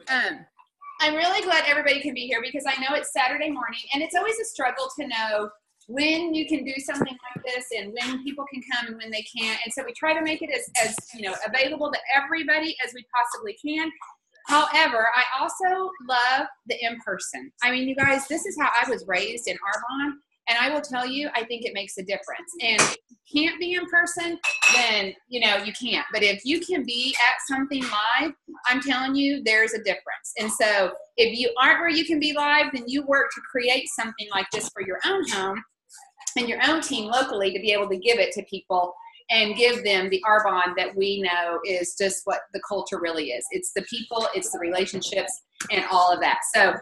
I'm really glad everybody can be here because I know it's Saturday morning and it's always a struggle to know when you can do something like this and when people can come and when they can't. And so we try to make it as available to everybody as we possibly can. However, I also love the in-person. I mean, you guys, this is how I was raised in Arbonne. And I will tell you, I think it makes a difference. And if you can't be in person, then, you can't. But if you can be at something live, I'm telling you, there's a difference. And so if you aren't where you can be live, then you work to create something like this for your own home and your own team locally to be able to give it to people and give them the Arbonne that we know is just what the culture really is. It's the people, it's the relationships, and all of that. So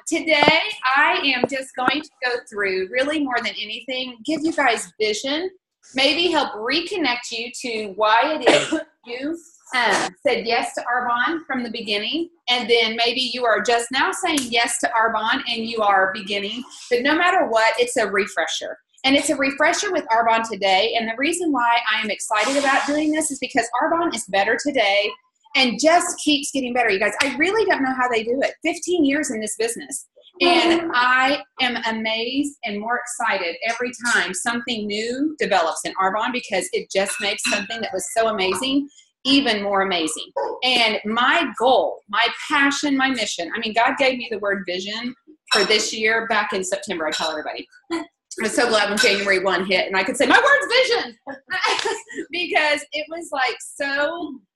today I am just going to go through, really more than anything, give you guys vision, maybe help reconnect you to why it is you said yes to Arbonne from the beginning, and then maybe you are just now saying yes to Arbonne and you are beginning. But no matter what, it's a refresher. And it's a refresher with Arbonne today. And the reason why I am excited about doing this is because Arbonne is better today and just keeps getting better. You guys, I really don't know how they do it. 15 years in this business. And I am amazed and more excited every time something new develops in Arbonne because it just makes something that was so amazing even more amazing. And my goal, my passion, my mission, I mean, God gave me the word vision for this year back in September. I tell everybody. I was so glad when January 1 hit and I could say, my word's vision, because it was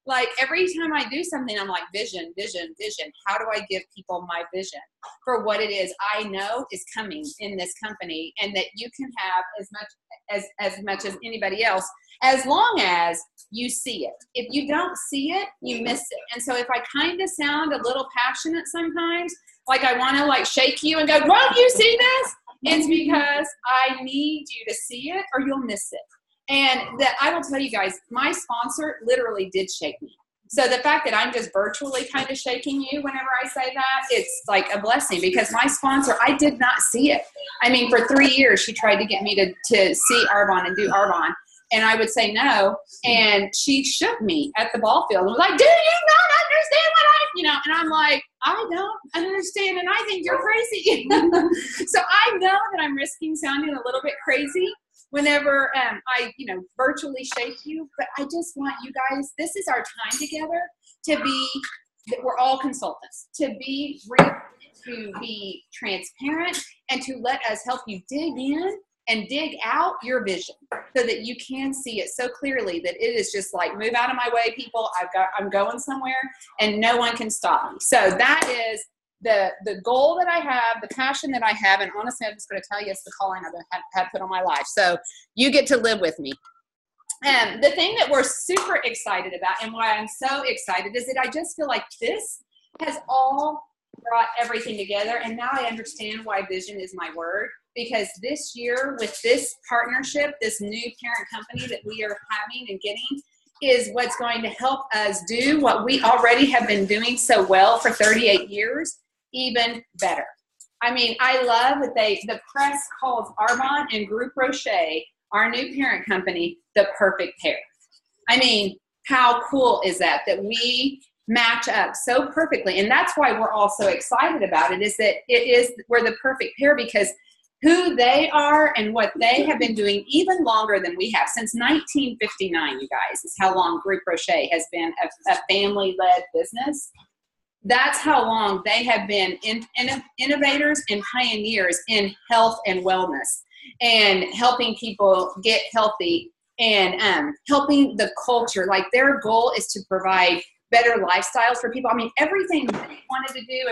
like every time I do something, I'm like, vision, vision, vision. How do I give people my vision for what it is I know is coming in this company and that you can have as much as anybody else, as long as you see it. If you don't see it, you miss it. And so if I kind of sound a little passionate sometimes, like I want to like shake you and go, won't you see this? It's because I need you to see it or you'll miss it. And that I will tell you guys, my sponsor literally did shake me. So the fact that I'm just virtually kind of shaking you whenever I say that, it's like a blessing because my sponsor, I did not see it. I mean, for 3 years, she tried to get me to see Arbonne and do Arbonne. And I would say no. And she shook me at the ball field and was like, do you not understand what and I'm like, I don't understand. And I think you're crazy. So I know that I'm risking sounding a little bit crazy whenever I, virtually shake you. But I just want you guys, this is our time together to be, we're all consultants, to be real, to be transparent, and to let us help you dig in and dig out your vision so that you can see it so clearly that it is just like, move out of my way, people. I'm going somewhere and no one can stop me. So that is the goal that I have, the passion that I have. And honestly, I'm just going to tell you, it's the calling I've had put on my life. So you get to live with me. The thing that we're super excited about and why I'm so excited is that I just feel like this has all brought everything together. And now I understand why vision is my word. Because this year, with this partnership, this new parent company that we are having and getting is what's going to help us do what we already have been doing so well for 38 years, even better. I mean, I love that the press calls Arbonne and Groupe Rocher, our new parent company, the perfect pair. I mean, how cool is that we match up so perfectly? And that's why we're all so excited about it, is that we're the perfect pair because who they are and what they have been doing even longer than we have. Since 1959, you guys, is how long Groupe Rocher has been a family-led business. That's how long they have been innovators and pioneers in health and wellness and helping people get healthy and helping the culture. Like their goal is to provide better lifestyles for people. I mean, everything they wanted to do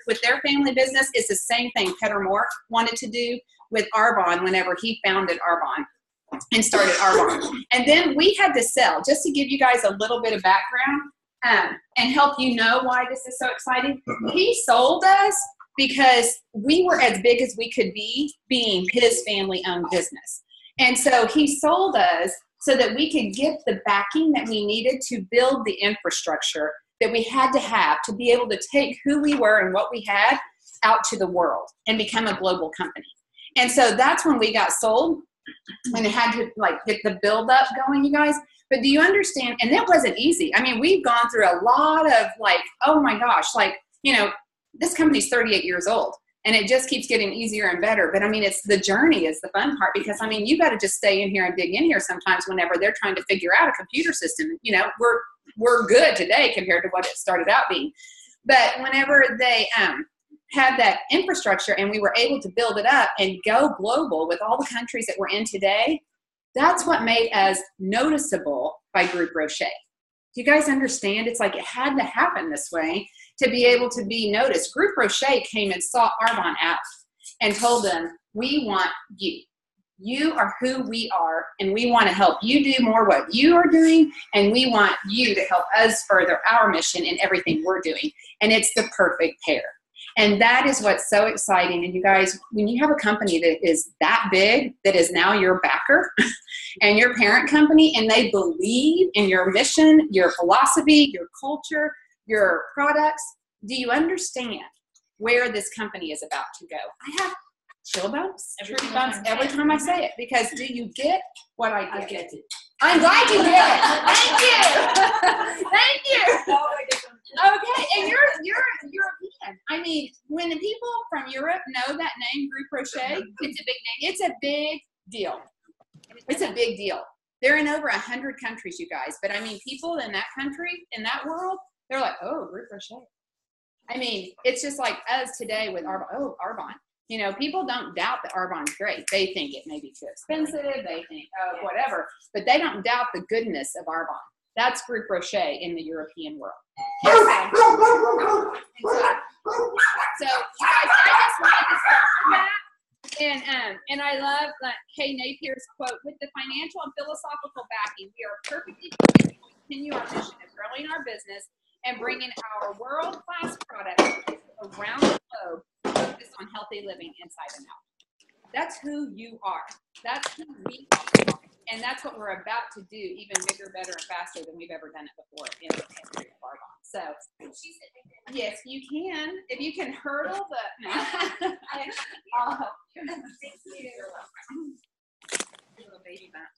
with their family business is the same thing Peter Moore wanted to do with Arbonne whenever he founded Arbonne and started Arbonne. And then we had to sell, just to give you guys a little bit of background and help you know why this is so exciting. He sold us because we were as big as we could be, being his family-owned business. And so he sold us so that we could get the backing that we needed to build the infrastructure that we had to have to be able to take who we were and what we had out to the world and become a global company. And so that's when we got sold and it had to like get the build up going, you guys. But do you understand? And it wasn't easy. I mean, we've gone through a lot of like, oh my gosh, like you know, this company's 38 years old. And it just keeps getting easier and better. But I mean, it's the journey is the fun part, because I mean, you got to just stay in here and dig in here sometimes whenever they're trying to figure out a computer system. You know, we're good today compared to what it started out being. But whenever they had that infrastructure and we were able to build it up and go global with all the countries that we're in today, that's what made us noticeable by Groupe Rocher. Do you guys understand? It's like it had to happen this way to be able to be noticed. Groupe Rocher came and saw Arbonne out and told them, we want you. You are who we are, and we want to help you do more what you are doing, and we want you to help us further our mission in everything we're doing. And it's the perfect pair. And that is what's so exciting. And you guys, when you have a company that is that big, that is now your backer and your parent company, and they believe in your mission, your philosophy, your culture, your products, do you understand where this company is about to go? I have chill bumps, every time I say it, because do you get what I get? I get it. I'm glad you did. Thank you. Thank you. Okay, and you're European. I mean, when the people from Europe know that name, Groupe Rocher, it's a big name. It's a big deal. It's a big deal. They're in over 100 countries, you guys. But I mean, people in that country, in that world, they're like, oh, Groupe Rocher. I mean, it's just like us today with Arbonne. Oh, Arbonne. You know, people don't doubt that Arbonne's great. They think it may be too expensive. They think, oh, whatever. But they don't doubt the goodness of Arbonne. That's Groupe Rocher in the European world. Okay. So, you guys, I just wanted to start with that. And I love Kay Napier's quote, with the financial and philosophical backing, we are perfectly poised to continue our mission of growing our business and bringing our world-class products around the globe focused on healthy living inside and out. That's who you are. That's who we are. And that's what we're about to do, even bigger, better, and faster than we've ever done it before in the history of Arbonne. So, yes, you can. If you can hurdle the... No. I'll help you. Thank you. Little baby bump.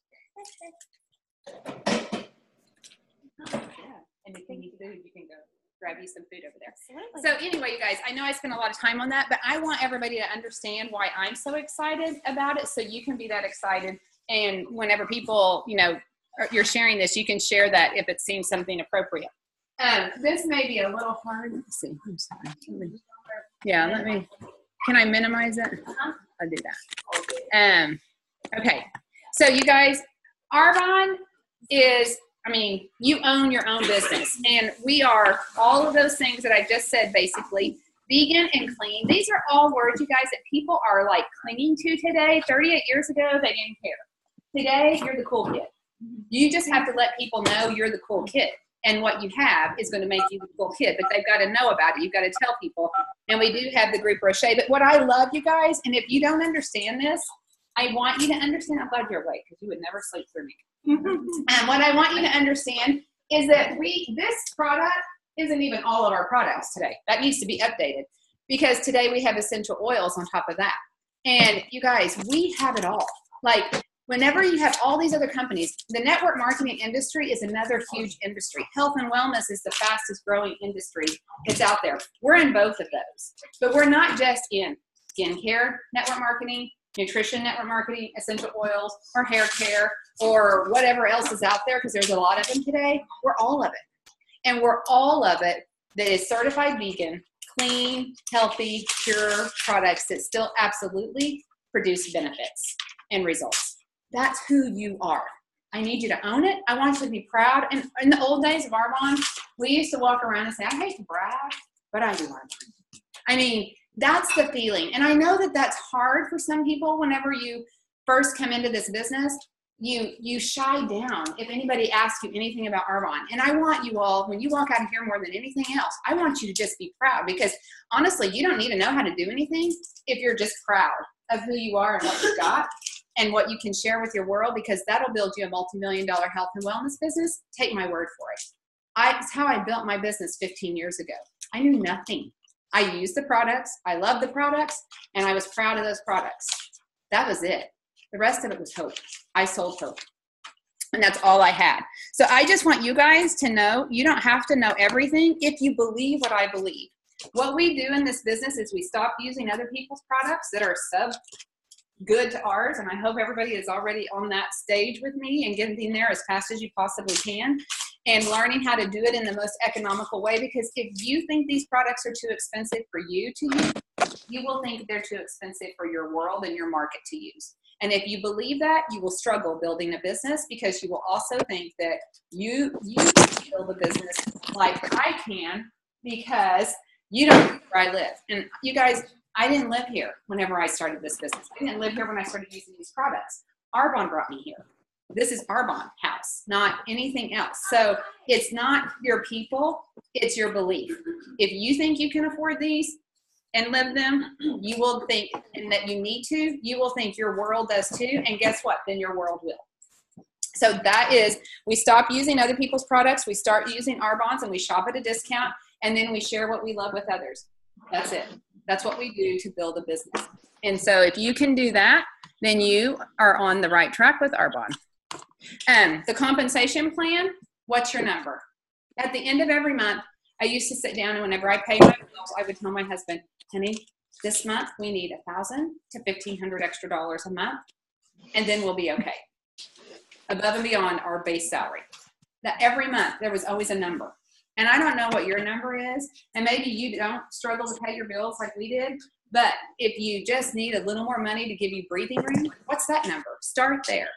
Yeah. And if you need food, you can go grab you some food over there. So anyway, you guys, I know I spent a lot of time on that, but I want everybody to understand why I'm so excited about it, so you can be that excited. And whenever people, you know, you're sharing this, you can share that if it seems something appropriate. This may be a little hard. Let's see. I'm sorry. Let me, can I minimize it? I'll do that. Okay. So you guys, Arbonne is, I mean, you own your own business, and we are all of those things that I just said, basically. Vegan and clean. These are all words, you guys, that people are like clinging to today. 38 years ago, they didn't care. Today, you're the cool kid. You just have to let people know you're the cool kid, and what you have is going to make you the cool kid, but they've got to know about it. You've got to tell people, and we do have the Groupe Rocher. But what I love, you guys, and if you don't understand this, I want you to understand. I'm glad you're awake, because you would never sleep through me. And what I want you to understand is that this product isn't even all of our products today. That needs to be updated, because today we have essential oils on top of that. And you guys, we have it all. Like, whenever you have all these other companies, the network marketing industry is another huge industry. Health and wellness is the fastest growing industry that's out there. We're in both of those. But we're not just in skincare network marketing, nutrition network marketing, essential oils, or hair care, or whatever else is out there, because there's a lot of them today. We're all of it. And we're all of it that is certified vegan, clean, healthy, pure products that still absolutely produce benefits and results. That's who you are. I need you to own it. I want you to be proud. And in the old days of Arbonne, we used to walk around and say, I hate to brag, but I do Arbonne. I mean, that's the feeling. And I know that that's hard for some people whenever you first come into this business. You shy down if anybody asks you anything about Arbonne. And I want you all, when you walk out of here more than anything else, I want you to just be proud, because honestly, you don't need to know how to do anything if you're just proud of who you are and what you got and what you can share with your world, because that'll build you a multi-million-dollar health and wellness business. Take my word for it. It's how I built my business 15 years ago. I knew nothing. I used the products, I loved the products, and I was proud of those products. That was it. The rest of it was hope. I sold hope. And that's all I had. So I just want you guys to know, you don't have to know everything if you believe what I believe. What we do in this business is we stop using other people's products that are good to ours, and I hope everybody is already on that stage with me and getting there as fast as you possibly can and learning how to do it in the most economical way, because if you think these products are too expensive for you to use, you will think they're too expensive for your world and your market to use. And if you believe that, you will struggle building a business, because you will also think that you can build a business like I can because you don't know where I live. And you guys, I didn't live here whenever I started this business. I didn't live here when I started using these products. Arbonne brought me here. This is Arbonne house, not anything else. So it's not your people, it's your belief. If you think you can afford these and live them, you will think, and that you need to, you will think your world does too. And guess what? Then your world will. So that is, we stop using other people's products, we start using Arbonne's, and we shop at a discount, and then we share what we love with others. That's it. That's what we do to build a business. And so if you can do that, then you are on the right track with Arbonne. The compensation plan, what's your number? At the end of every month, I used to sit down, and whenever I paid my bills, I would tell my husband, honey, this month we need $1,000 to $1,500 extra a month, and then we'll be okay. Above and beyond our base salary. That every month there was always a number. And I don't know what your number is, and maybe you don't struggle to pay your bills like we did, but if you just need a little more money to give you breathing room, what's that number? Start there.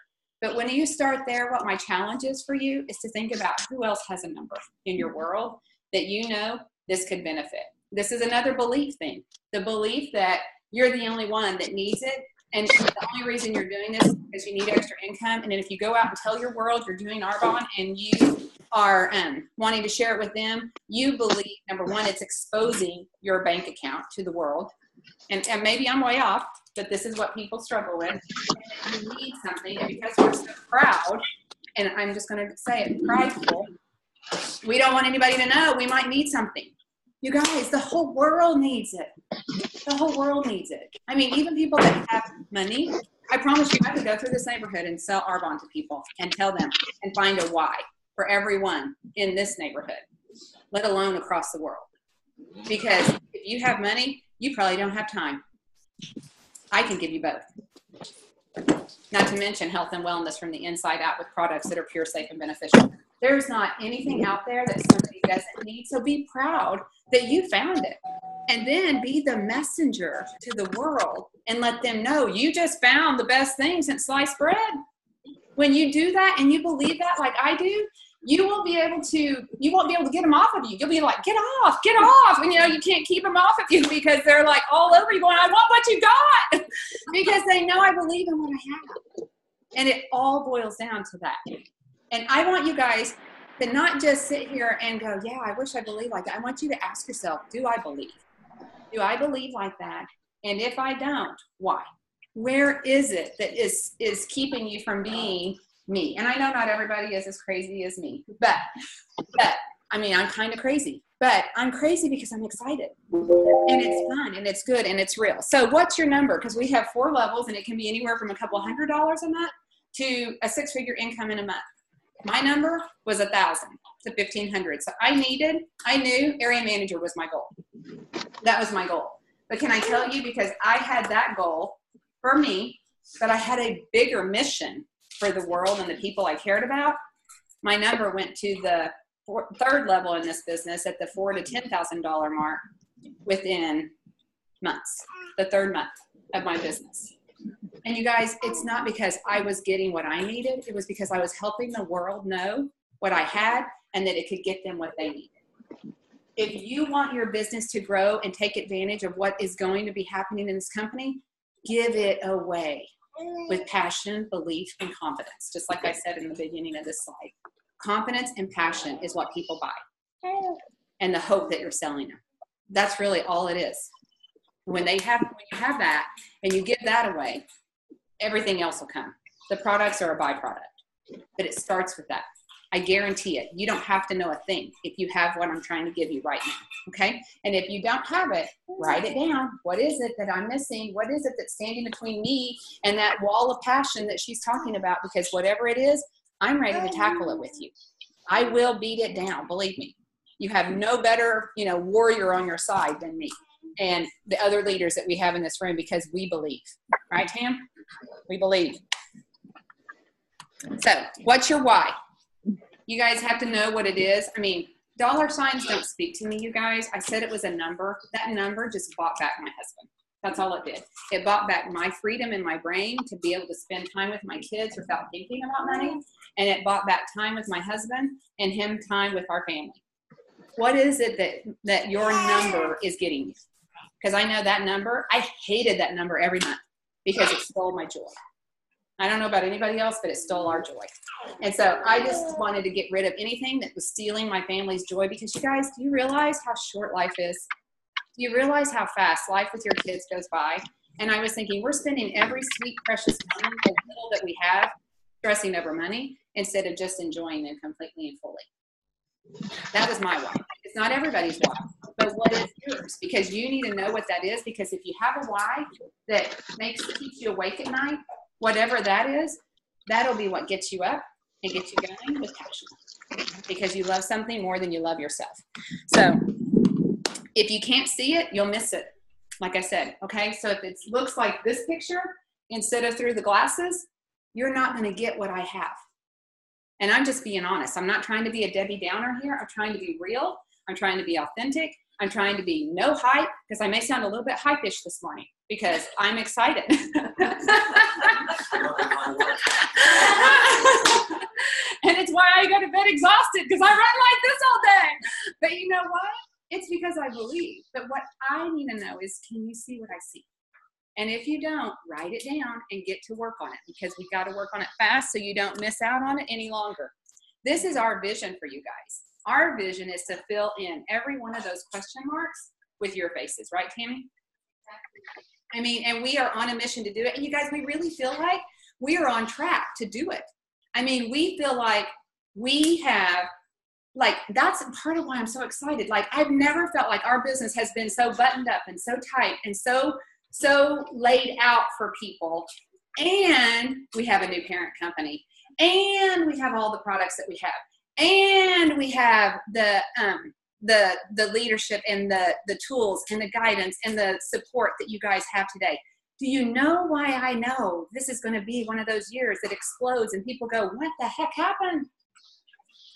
But when you start there, what my challenge is for you is to think about who else has a number in your world that you know this could benefit. This is another belief thing. The belief that you're the only one that needs it, and the only reason you're doing this is because you need extra income. And then if you go out and tell your world you're doing Arbonne and you are wanting to share it with them, you believe, number one, it's exposing your bank account to the world. And maybe I'm way off, but this is what people struggle with. And you need something, and because we're so proud, and I'm just going to say it, prideful, we don't want anybody to know we might need something. You guys, the whole world needs it. The whole world needs it. I mean, even people that have money, I promise you, I could go through this neighborhood and sell Arbonne to people and tell them and find a why for everyone in this neighborhood, let alone across the world. Because if you have money, you probably don't have time. I can give you both. Not to mention health and wellness from the inside out with products that are pure, safe, and beneficial. There's not anything out there that somebody doesn't need. So be proud that you found it. And then be the messenger to the world and let them know you just found the best thing since sliced bread. When you do that and you believe that like I do, you won't be able to get them off of you. You'll be like, get off. And you can't keep them off of you because they're like all over you going, I want what you got. Because they know I believe in what I have. And it all boils down to that. And I want you guys to not just sit here and go, yeah, I wish I believed like that. I want you to ask yourself, do I believe? Do I believe like that? And if I don't, why? Where is it that is keeping you from being me? And I know not everybody is as crazy as me, but I mean, I'm kind of crazy, but I'm crazy because I'm excited and it's fun and it's good and it's real. So what's your number? Because we have 4 levels and it can be anywhere from a couple $100 a month to a 6-figure income in a month. My number was $1,000 to $1,500. So I knew area manager was my goal. That was my goal. But can I tell you, because I had that goal for me, but I had a bigger mission for the world and the people I cared about, my number went to the 3rd level in this business at the $4,000 to $10,000 mark within months, the 3rd month of my business. And you guys, it's not because I was getting what I needed. It was because I was helping the world know what I had and that it could get them what they needed. If you want your business to grow and take advantage of what is going to be happening in this company, give it away with passion, belief, and confidence. Just like I said in the beginning of this slide. Confidence and passion is what people buy. And the hope that you're selling them. That's really all it is. When you have that and you give that away, everything else will come. The products are a byproduct, but it starts with that. I guarantee it. You don't have to know a thing if you have what I'm trying to give you right now, okay? And if you don't have it, write it down. What is it that I'm missing? What is it that's standing between me and that wall of passion that she's talking about? Because whatever it is, I'm ready to tackle it with you. I will beat it down, believe me. You have no better, warrior on your side than me and the other leaders that we have in this room, because we believe. Right, Tam? We believe. So what's your why? You guys have to know what it is. I mean, dollar signs don't speak to me, you guys. I said it was a number. That number just bought back my husband. That's all it did. It bought back my freedom in my brain to be able to spend time with my kids without thinking about money. And it bought back time with my husband and him time with our family. What is it that your number is getting you? Because I know that number, I hated that number every month because it stole my joy. I don't know about anybody else, but it stole our joy. And so I just wanted to get rid of anything that was stealing my family's joy, because you guys, do you realize how short life is? Do you realize how fast life with your kids goes by? And I was thinking, we're spending every sweet, precious moment, the little that we have, stressing over money instead of just enjoying them completely and fully. That was my why. It's not everybody's why, but what is yours? Because you need to know what that is, because if you have a why that keeps you awake at night, whatever that is, that'll be what gets you up and gets you going with passion, because you love something more than you love yourself. So if you can't see it, you'll miss it. Like I said, okay? So if it looks like this picture instead of through the glasses, you're not going to get what I have. And I'm just being honest. I'm not trying to be a Debbie Downer here. I'm trying to be real. I'm trying to be authentic. I'm trying to be no hype, because I may sound a little bit hype-ish this morning because I'm excited. And it's why I go to bed exhausted, because I run like this all day. But you know what? It's because I believe. But what I need to know is, can you see what I see? And if you don't, write it down and get to work on it, because we got to work on it fast so you don't miss out on it any longer. This is our vision for you guys. Our vision is to fill in every one of those question marks with your faces. Right, Tammy? I mean, and we are on a mission to do it. And you guys, we really feel like we are on track to do it. I mean, we feel like we have, like, that's part of why I'm so excited. Like, I've never felt like our business has been so buttoned up and so tight and so laid out for people. And we have a new parent company. And we have all the products that we have. And we have the leadership and the tools and the guidance and the support that you guys have today. Do you know why I know this is going to be one of those years that explodes and people go, what the heck happened?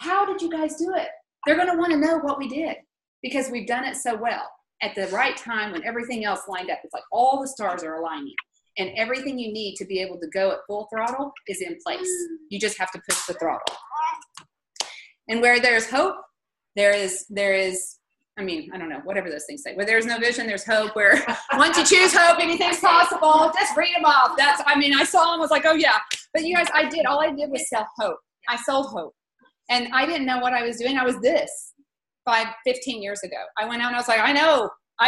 How did you guys do it? They're going to want to know what we did, because we've done it so well at the right time when everything else lined up. It's like all the stars are aligning, and everything you need to be able to go at full throttle is in place. You just have to push the throttle. And where there's hope, there is, I mean, I don't know, whatever those things say. Where there's no vision, there's hope. Where once you choose hope, anything's possible. Just read them off. I saw them, was like, oh yeah. But you guys, all I did was sell hope. I sold hope. And I didn't know what I was doing. I was this 15 years ago. I went out and I was like, I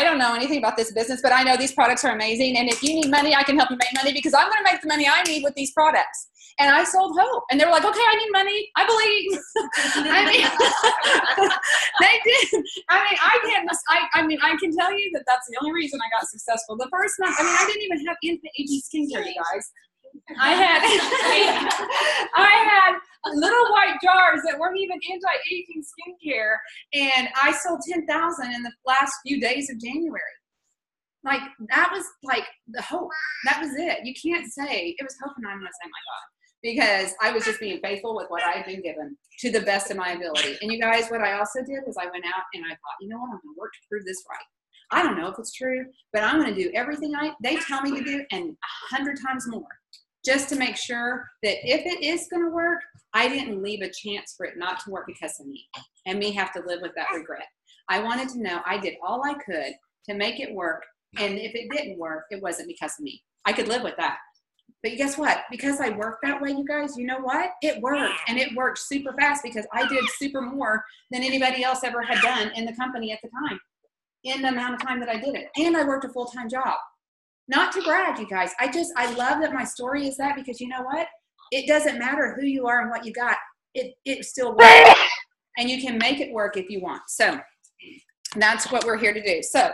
don't know anything about this business, but I know these products are amazing. And if you need money, I can help you make money, because I'm going to make the money I need with these products. And I sold hope. And they were like, okay, I need money. I believe. I mean, they did. I can tell you that that's the only reason I got successful. The first month, I didn't even have anti-aging skincare, you guys. I had little white jars that weren't even anti-aging skincare, and I sold 10,000 in the last few days of January. Like, that was like the hope. That was it. You can't say it was hope, and I'm going to say, my God, because I was just being faithful with what I had been given to the best of my ability. And you guys, what I also did was I went out and I thought, you know what, I'm going to work to prove this right. I don't know if it's true, but I'm going to do everything they tell me to do and 100 times more, just to make sure that if it is going to work, I didn't leave a chance for it not to work because of me, and me have to live with that regret. I wanted to know I did all I could to make it work, and if it didn't work, it wasn't because of me. I could live with that. But guess what? Because I worked that way, you guys, you know what? It worked, and it worked super fast, because I did super more than anybody else ever had done in the company at the time, in the amount of time that I did it. And I worked a full-time job. Not to brag, you guys. I love that my story is that, because you know what? It doesn't matter who you are and what you got. It still works. And you can make it work if you want. So that's what we're here to do. So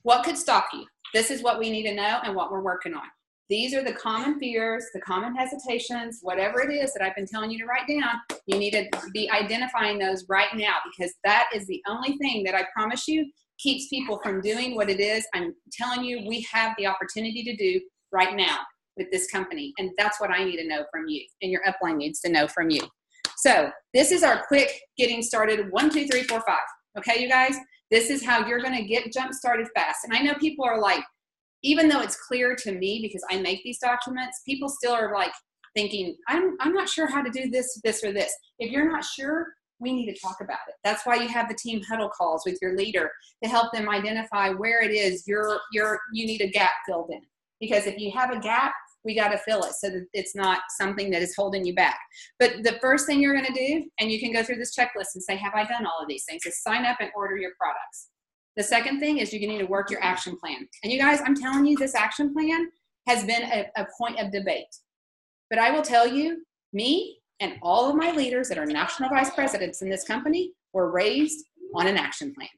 what could stop you? This is what we need to know and what we're working on. These are the common fears, the common hesitations, whatever it is that I've been telling you to write down. You need to be identifying those right now, because that is the only thing that I promise you keeps people from doing what it is I'm telling you we have the opportunity to do right now with this company. And that's what I need to know from you, and your upline needs to know from you. So this is our quick getting started 1, 2, 3, 4, 5. Okay, you guys, this is how you're going to get jump started fast. And I know people are like, even though it's clear to me because I make these documents, people still are like thinking, I'm not sure how to do this, this, or this. If you're not sure, we need to talk about it. That's why you have the team huddle calls with your leader to help them identify where it is you need a gap filled in. Because if you have a gap, we got to fill it so that it's not something that is holding you back. But the first thing you're going to do, and you can go through this checklist and say, have I done all of these things, is sign up and order your products. The second thing is you need to work your action plan. And you guys, I'm telling you, this action plan has been a point of debate. But I will tell you, me and all of my leaders that are national vice presidents in this company were raised on an action plan.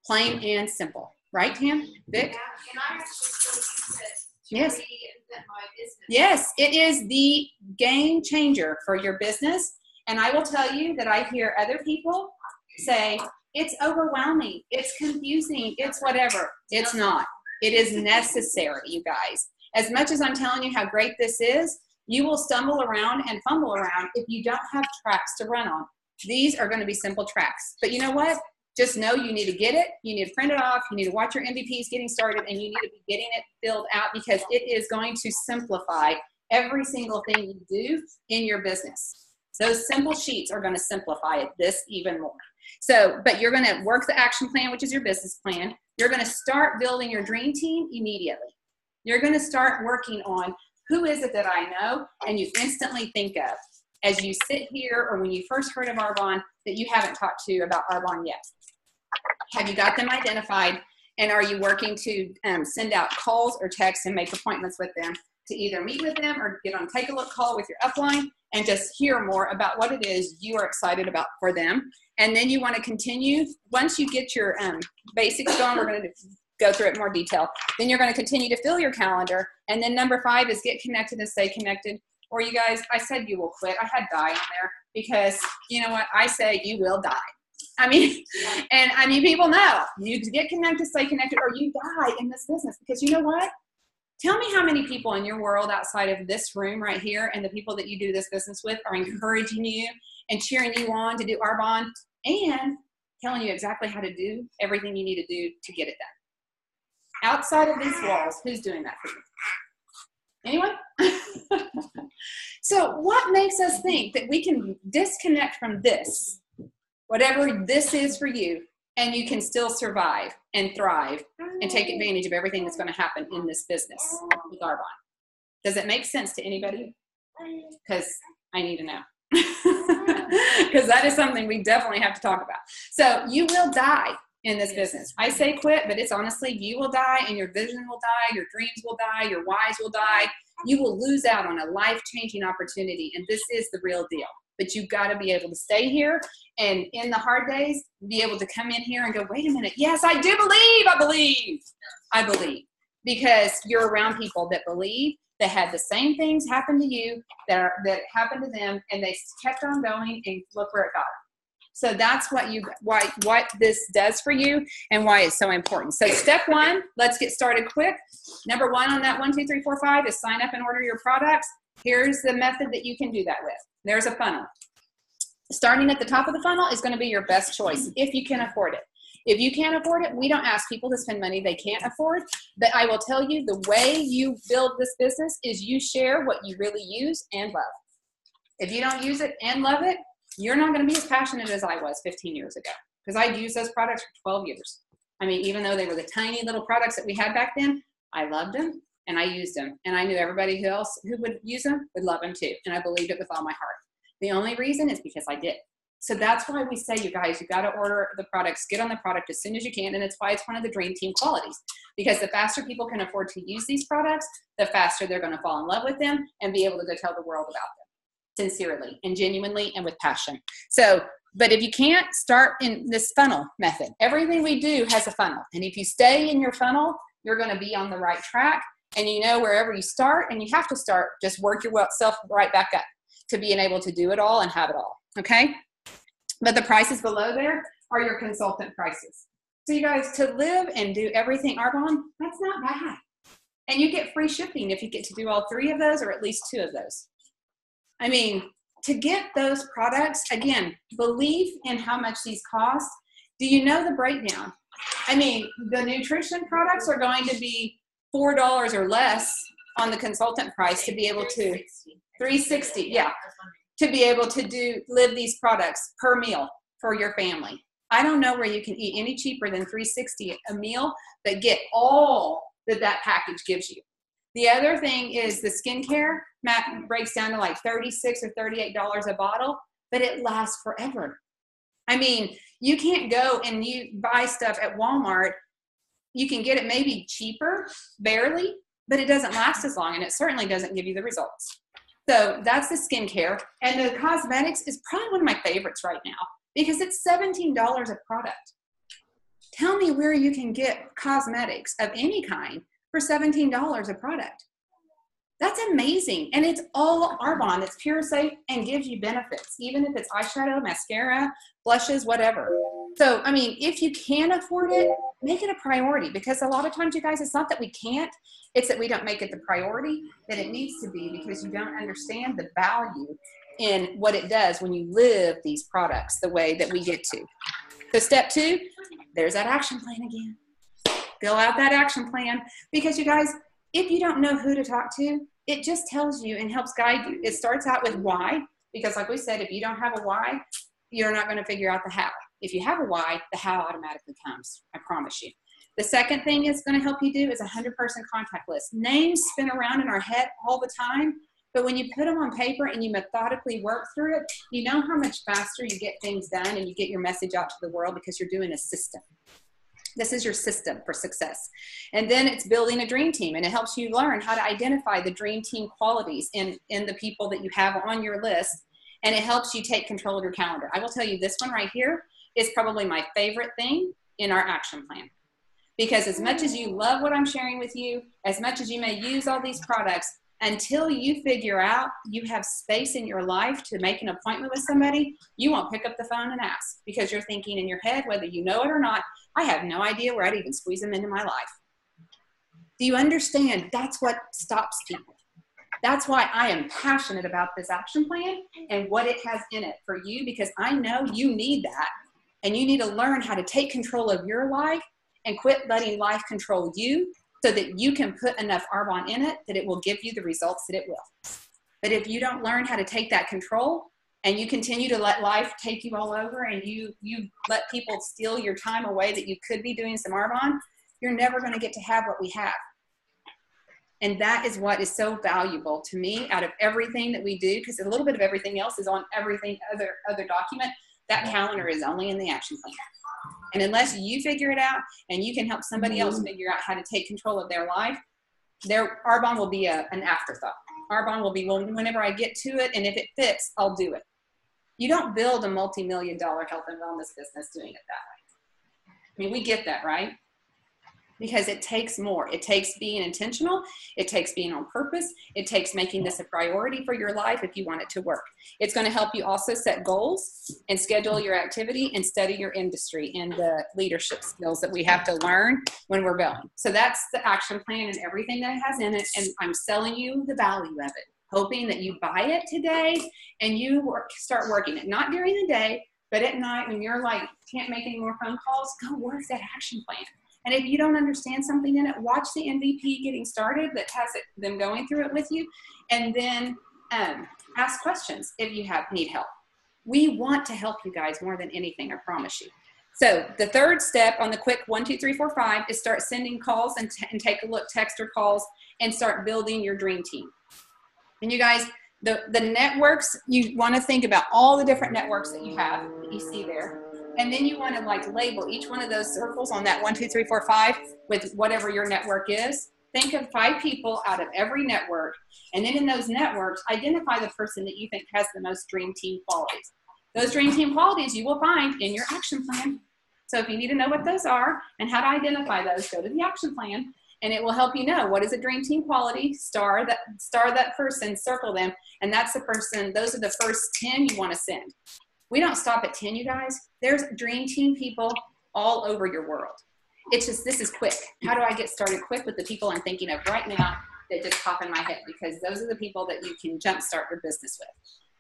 Plain and simple. Right, Tam? Vic? Yeah, and I actually still use it to yes. reinvent my business. Yes, it is the game changer for your business. And I will tell you that I hear other people say, it's overwhelming, it's confusing, it's whatever. It's not. It is necessary, you guys. As much as I'm telling you how great this is, you will stumble around and fumble around if you don't have tracks to run on. These are going to be simple tracks. But you know what? Just know you need to get it, you need to print it off, you need to watch your MVPs getting started, and you need to be getting it filled out, because it is going to simplify every single thing you do in your business. Those simple sheets are going to simplify it this even more. So, but you're going to work the action plan, which is your business plan. You're going to start building your dream team immediately. You're going to start working on who is it that I know, and you instantly think of as you sit here or when you first heard of Arbonne that you haven't talked to about Arbonne yet. Have you got them identified, and are you working to send out calls or texts and make appointments with them to either meet with them or get on take a look call with your upline and just hear more about what it is you are excited about for them. And then you want to continue, once you get your basics going, we're going to go through it in more detail, then you're going to continue to fill your calendar. And then number 5 is get connected and stay connected. Or you guys, I said you will quit. I had die on there because you know what? I say you will die. I mean, and I mean, people know you get connected, stay connected, or you die in this business. Because you know what? Tell me how many people in your world outside of this room right here and the people that you do this business with are encouraging you and cheering you on to do Arbonne and telling you exactly how to do everything you need to do to get it done. Outside of these walls, who's doing that for you? Anyone? So what makes us think that we can disconnect from this, whatever this is for you, and you can still survive and thrive and take advantage of everything that's going to happen in this business with Arbonne? Does it make sense to anybody? Because I need to know. Because that is something we definitely have to talk about. So you will die in this business. I say quit, but it's honestly, you will die, and your vision will die, your dreams will die, your whys will die. You will lose out on a life-changing opportunity, and this is the real deal. But you've got to be able to stay here, and in the hard days, be able to come in here and go, wait a minute, yes, I do believe, I believe. Because you're around people that believe, that had the same things happen to you that happened to them, and they kept on going, and look where it got them. So that's what this does for you and why it's so important. So step 1, let's get started quick. Number 1 on that 1, 2, 3, 4, 5 is sign up and order your products. Here's the method that you can do that with. There's a funnel. Starting at the top of the funnel is going to be your best choice if you can afford it. If you can't afford it, we don't ask people to spend money they can't afford. But I will tell you, the way you build this business is you share what you really use and love. If you don't use it and love it, you're not going to be as passionate as I was 15 years ago, because I'd used those products for 12 years. I mean, even though they were the tiny little products that we had back then, I loved them and I used them. And I knew everybody else who would use them would love them too. And I believed it with all my heart. The only reason is because I did. So that's why we say, you guys, you got to order the products, get on the product as soon as you can. And it's why it's one of the dream team qualities, because the faster people can afford to use these products, the faster they're going to fall in love with them and be able to go tell the world about them. Sincerely and genuinely and with passion. So, but if you can't, start in this funnel method. Everything we do has a funnel. And if you stay in your funnel, you're going to be on the right track And you know wherever you start, and you have to start, just work yourself right back up to being able to do it all and have it all, okay? But the prices below there are your consultant prices. So you guys, to live and do everything Arbonne, that's not bad. And you get free shipping if you get to do all 3 of those or at least 2 of those. I mean, to get those products, again, believe in how much these cost. Do you know the breakdown? I mean, the nutrition products are going to be $4 or less on the consultant price to be able to, $3.60, yeah, to be able to live these products per meal for your family. I don't know where you can eat any cheaper than $3.60 a meal, but get all that package gives you. The other thing is the skincare breaks down to like $36 or $38 a bottle, but it lasts forever. I mean, you can't go and you buy stuff at Walmart. You can get it maybe cheaper, barely, but it doesn't last as long, and it certainly doesn't give you the results. So that's the skincare. And the cosmetics is probably one of my favorites right now because it's $17 a product. Tell me where you can get cosmetics of any kind for $17 a product. That's amazing. And it's all Arbonne. It's pure, safe, and gives you benefits, even if it's eyeshadow, mascara, blushes, whatever. So, I mean, if you can afford it, make it a priority, because a lot of times, you guys, it's not that we can't, it's that we don't make it the priority that it needs to be because you don't understand the value in what it does when you live these products the way that we get to. So step 2, there's that action plan again. Fill out that action plan, because you guys, if you don't know who to talk to, it just tells you and helps guide you. It starts out with why, because like we said, if you don't have a why, you're not going to figure out the how. If you have a why, the how automatically comes, I promise you. The second thing it's going to help you do is a 100-person contact list. Names spin around in our head all the time, but when you put them on paper and you methodically work through it, you know how much faster you get things done and you get your message out to the world because you're doing a system. This is your system for success. And then it's building a dream team, and it helps you learn how to identify the dream team qualities in the people that you have on your list, and it helps you take control of your calendar. I will tell you, this one right here is probably my favorite thing in our action plan, because as much as you love what I'm sharing with you, as much as you may use all these products, until you figure out you have space in your life to make an appointment with somebody, you won't pick up the phone and ask, because you're thinking in your head, whether you know it or not, I have no idea where I'd even squeeze them into my life. Do you understand? That's what stops people. That's why I am passionate about this action plan and what it has in it for you, because I know you need that, and you need to learn how to take control of your life and quit letting life control you, so that you can put enough Arbonne in it that it will give you the results that it will. But if you don't learn how to take that control, and you continue to let life take you all over, and you let people steal your time away that you could be doing some Arbonne, you're never going to get to have what we have. And that is what is so valuable to me out of everything that we do, because a little bit of everything else is on everything other document. That calendar is only in the action plan. And unless you figure it out and you can help somebody else figure out how to take control of their life, their Arbonne will be an afterthought. Arbonne will be, well, whenever I get to it, and if it fits, I'll do it. You don't build a multi-million-dollar health and wellness business doing it that way. I mean, we get that, right? Because it takes more. It takes being intentional. It takes being on purpose. It takes making this a priority for your life if you want it to work. It's going to help you also set goals and schedule your activity and study your industry and the leadership skills that we have to learn when we're going. So that's the action plan and everything that it has in it. And I'm selling you the value of it, hoping that you buy it today and you start working it. Not during the day, but at night when you're like, can't make any more phone calls, go work that action plan. And if you don't understand something in it, watch the MVP getting started that has them going through it with you, and then ask questions if you need help. We want to help you guys more than anything, I promise you. So the third step on the quick 1, 2, 3, 4, 5 is start sending calls and take a look, text or calls, and start building your dream team. And you guys, the networks, you want to think about all the different networks that you have that you see there. And then you want to like label each one of those circles on that 1, 2, 3, 4, 5 with whatever your network is. Think of 5 people out of every network. And then in those networks, identify the person that you think has the most dream team qualities. Those dream team qualities you will find in your action plan. So if you need to know what those are and how to identify those, go to the action plan. and it will help you know what is a dream team quality. Star that person, circle them, and that's the person. Those are the first 10 you want to send. We don't stop at 10, you guys. There's dream team people all over your world. It's just, this is quick. How do I get started quick with the people I'm thinking of right now that just pop in my head? Because those are the people that you can jumpstart your business with.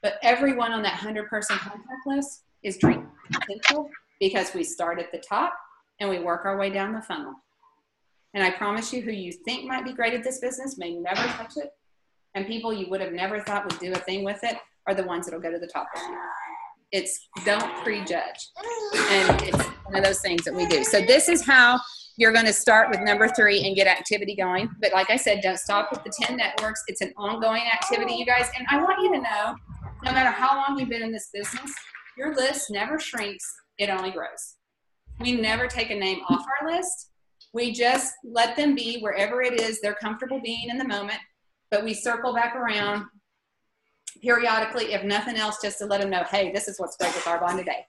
But everyone on that 100-person contact list is dream potential, because we start at the top and we work our way down the funnel. And I promise you, who you think might be great at this business may never touch it. And people you would have never thought would do a thing with it are the ones that will go to the top of you. It's don't prejudge. And it's one of those things that we do. So this is how you're going to start with number 3 and get activity going. But like I said, don't stop with the 10 networks. It's an ongoing activity, you guys. And I want you to know, no matter how long you've been in this business, your list never shrinks. It only grows. We never take a name off our list. We just let them be wherever it is they're comfortable being in the moment. But we circle back around periodically, if nothing else, just to let them know, hey, this is what's great with Arbonne today.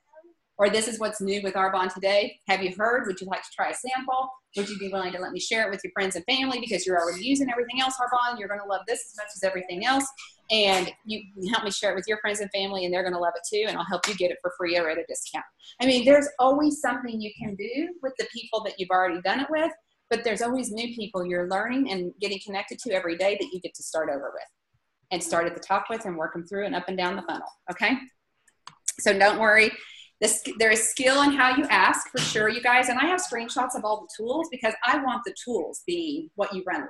Or this is what's new with Arbonne today. Have you heard? Would you like to try a sample? Would you be willing to let me share it with your friends and family, because you're already using everything else, Arbonne? You're going to love this as much as everything else. And you can help me share it with your friends and family, and they're going to love it too. And I'll help you get it for free or at a discount. I mean, there's always something you can do with the people that you've already done it with, but there's always new people you're learning and getting connected to every day that you get to start over with. And start at the top with and work them through and up and down the funnel, okay? So don't worry. There is skill in how you ask, for sure, you guys. And I have screenshots of all the tools, because I want the tools being what you run with.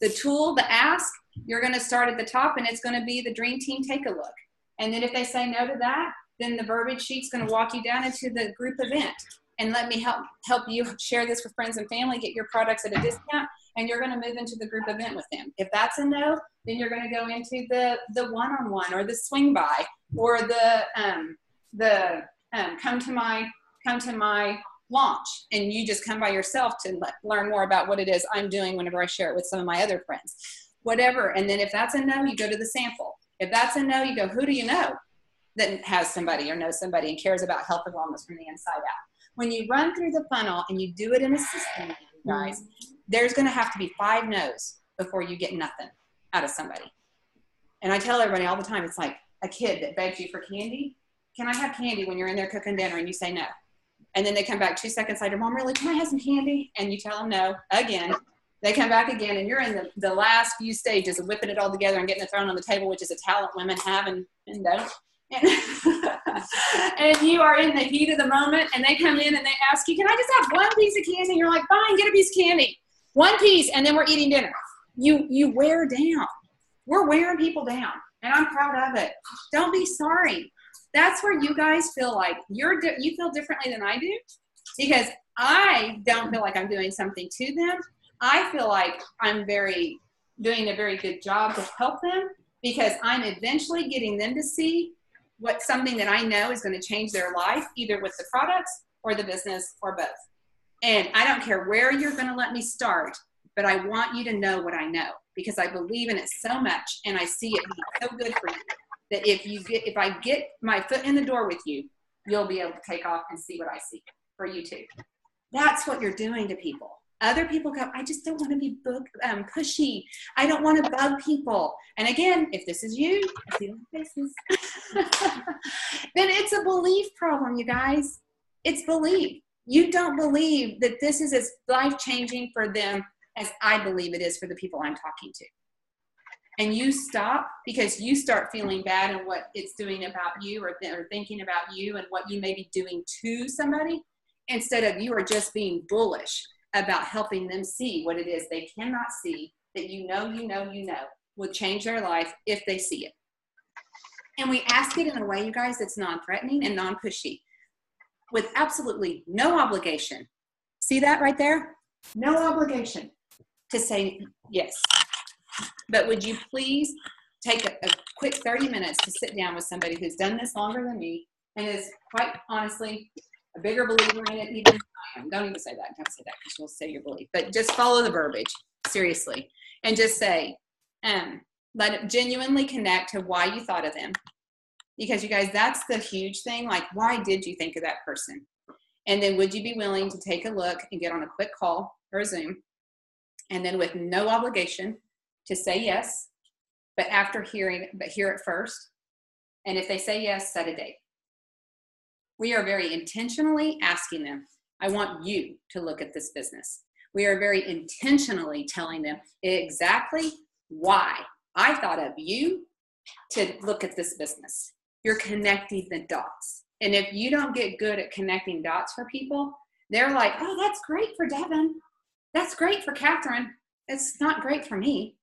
The tool, the ask, you're going to start at the top, and it's going to be the dream team take a look. And then if they say no to that, then the verbiage sheet's going to walk you down into the group event. And let me help you share this with friends and family, get your products at a discount, and you're going to move into the group event with them. If that's a no, then you're going to go into the one-on-one or the swing by, or the come to my launch, and you just come by yourself to learn more about what it is I'm doing whenever I share it with some of my other friends, whatever. And then if that's a no, you go to the sample. If that's a no, you go, who do you know that has somebody or knows somebody and cares about health and wellness from the inside out? When you run through the funnel and you do it in a system, you guys, there's going to have to be 5 no's before you get nothing out of somebody. And I tell everybody all the time, it's like a kid that begs you for candy. Can I have candy when you're in there cooking dinner and you say no? And then they come back 2 seconds later, Mom, really, can I have some candy? And you tell them no again. They come back again, and you're in the last few stages of whipping it all together and getting it thrown on the table, which is a talent women have and don't. And you are in the heat of the moment, and they come in and they ask you, can I just have 1 piece of candy? And you're like, fine, get a piece of candy. 1 piece, and then we're eating dinner. You wear down. We're wearing people down, and I'm proud of it. Don't be sorry. That's where you guys feel like you feel differently than I do, because I don't feel like I'm doing something to them. I feel like I'm doing a very good job to help them, because I'm eventually getting them to see something that I know is going to change their life, either with the products or the business or both. And I don't care where you're going to let me start, but I want you to know what I know, because I believe in it so much, and I see it being so good for you, that if I get my foot in the door with you, you'll be able to take off and see what I see for you too. That's what you're doing to people. Other people go, I just don't want to be pushy. I don't want to bug people. And again, if this is you, I see my faces, then it's a belief problem, you guys. It's belief. You don't believe that this is as life-changing for them as I believe it is for the people I'm talking to. And you stop because you start feeling bad and what it's doing about you, or thinking about you and what you may be doing to somebody, instead of you are just being bullish about helping them see what it is they cannot see, that you know will change their life if they see it. And we ask it in a way, you guys, that's non-threatening and non-pushy, with absolutely no obligation. See that right there? No obligation to say yes. But would you please take a quick 30 minutes to sit down with somebody who's done this longer than me and is quite honestly a bigger believer in it even than I am. Don't even say that. Don't say that, because you'll say your belief. But just follow the verbiage, seriously. And just say, let it genuinely connect to why you thought of them. Because you guys, that's the huge thing. Like, why did you think of that person? And then would you be willing to take a look and get on a quick call or a Zoom And then with no obligation to say yes, but hear it first. And if they say yes, set a date. We are very intentionally asking them, I want you to look at this business. We are very intentionally telling them exactly why I thought of you to look at this business. You're connecting the dots. And if you don't get good at connecting dots for people, they're like, oh, that's great for Devin. That's great for Catherine. It's not great for me.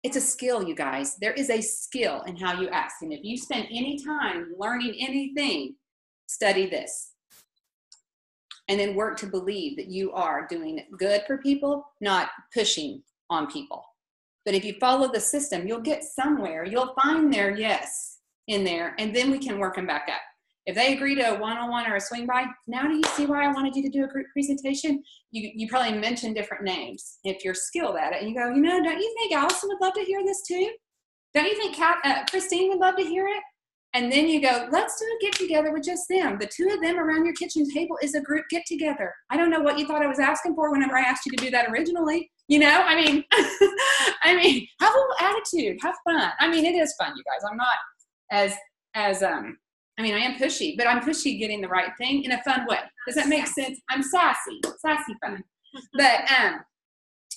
It's a skill, you guys. There is a skill in how you ask. And if you spend any time learning anything, study this. And then work to believe that you are doing good for people, not pushing on people. But if you follow the system, you'll get somewhere. You'll find their yes in there, and then we can work them back up. If they agree to a one-on-one or a swing by, now do you see why I wanted you to do a group presentation? You probably mention different names if you're skilled at it. And you go, you know, don't you think Allison would love to hear this too? Don't you think Christine would love to hear it? And then you go, let's do a get-together with just them. The two of them around your kitchen table is a group get-together. I don't know what you thought I was asking for whenever I asked you to do that originally. You know, I mean, have a little attitude, have fun. I mean, it is fun, you guys. I'm not I am pushy, but I'm pushy getting the right thing in a fun way. Does that make sense? I'm sassy fun.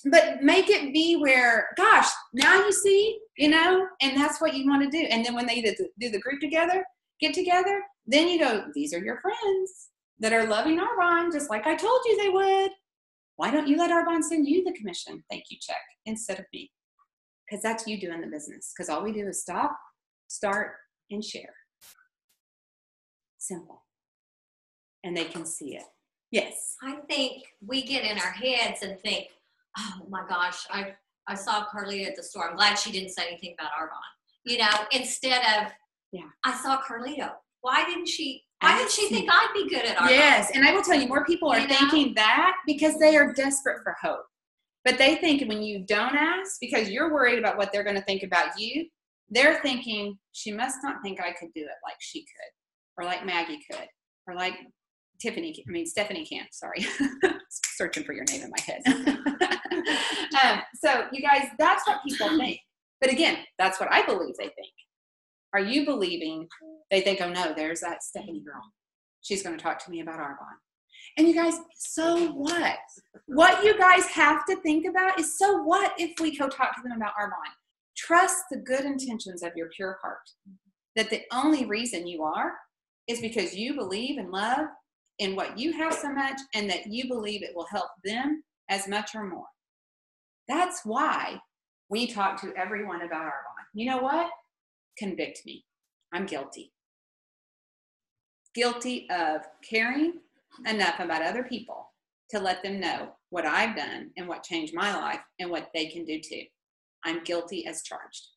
But make it be where, gosh, now you see, you know, and that's what you want to do. And then when they do the group together, get together, then you go, these are your friends that are loving Arbonne, just like I told you they would. Why don't you let Arbonne send you the commission thank you check instead of me? Because that's you doing the business. Because all we do is stop, start, and share. Simple. And they can see it. Yes. I think we get in our heads and think, oh my gosh, I saw Carlita at the store. I'm glad she didn't say anything about Arbonne. You know, instead of, I saw Carlita. Why didn't she think I'd be good at Arbonne? Yes, and I will tell you, more people are thinking that because they are desperate for hope. But they think when you don't ask, because you're worried about what they're going to think about you, they're thinking, she must not think I could do it like she could, or like Maggie could, or like Stephanie can, sorry. Searching for your name in my head. So you guys, that's what people think. But again, that's what I believe they think. Are you believing they think, oh no, there's that Stephanie girl. She's going to talk to me about Arbonne. And you guys, so what? What you guys have to think about is, so what if we go talk to them about Arbonne? Trust the good intentions of your pure heart. That the only reason you are is because you believe and love in what you have so much, and that you believe it will help them as much or more. That's why we talk to everyone about Arbonne. You know what? Convict me. I'm guilty. Guilty of caring enough about other people to let them know what I've done and what changed my life and what they can do too. I'm guilty as charged.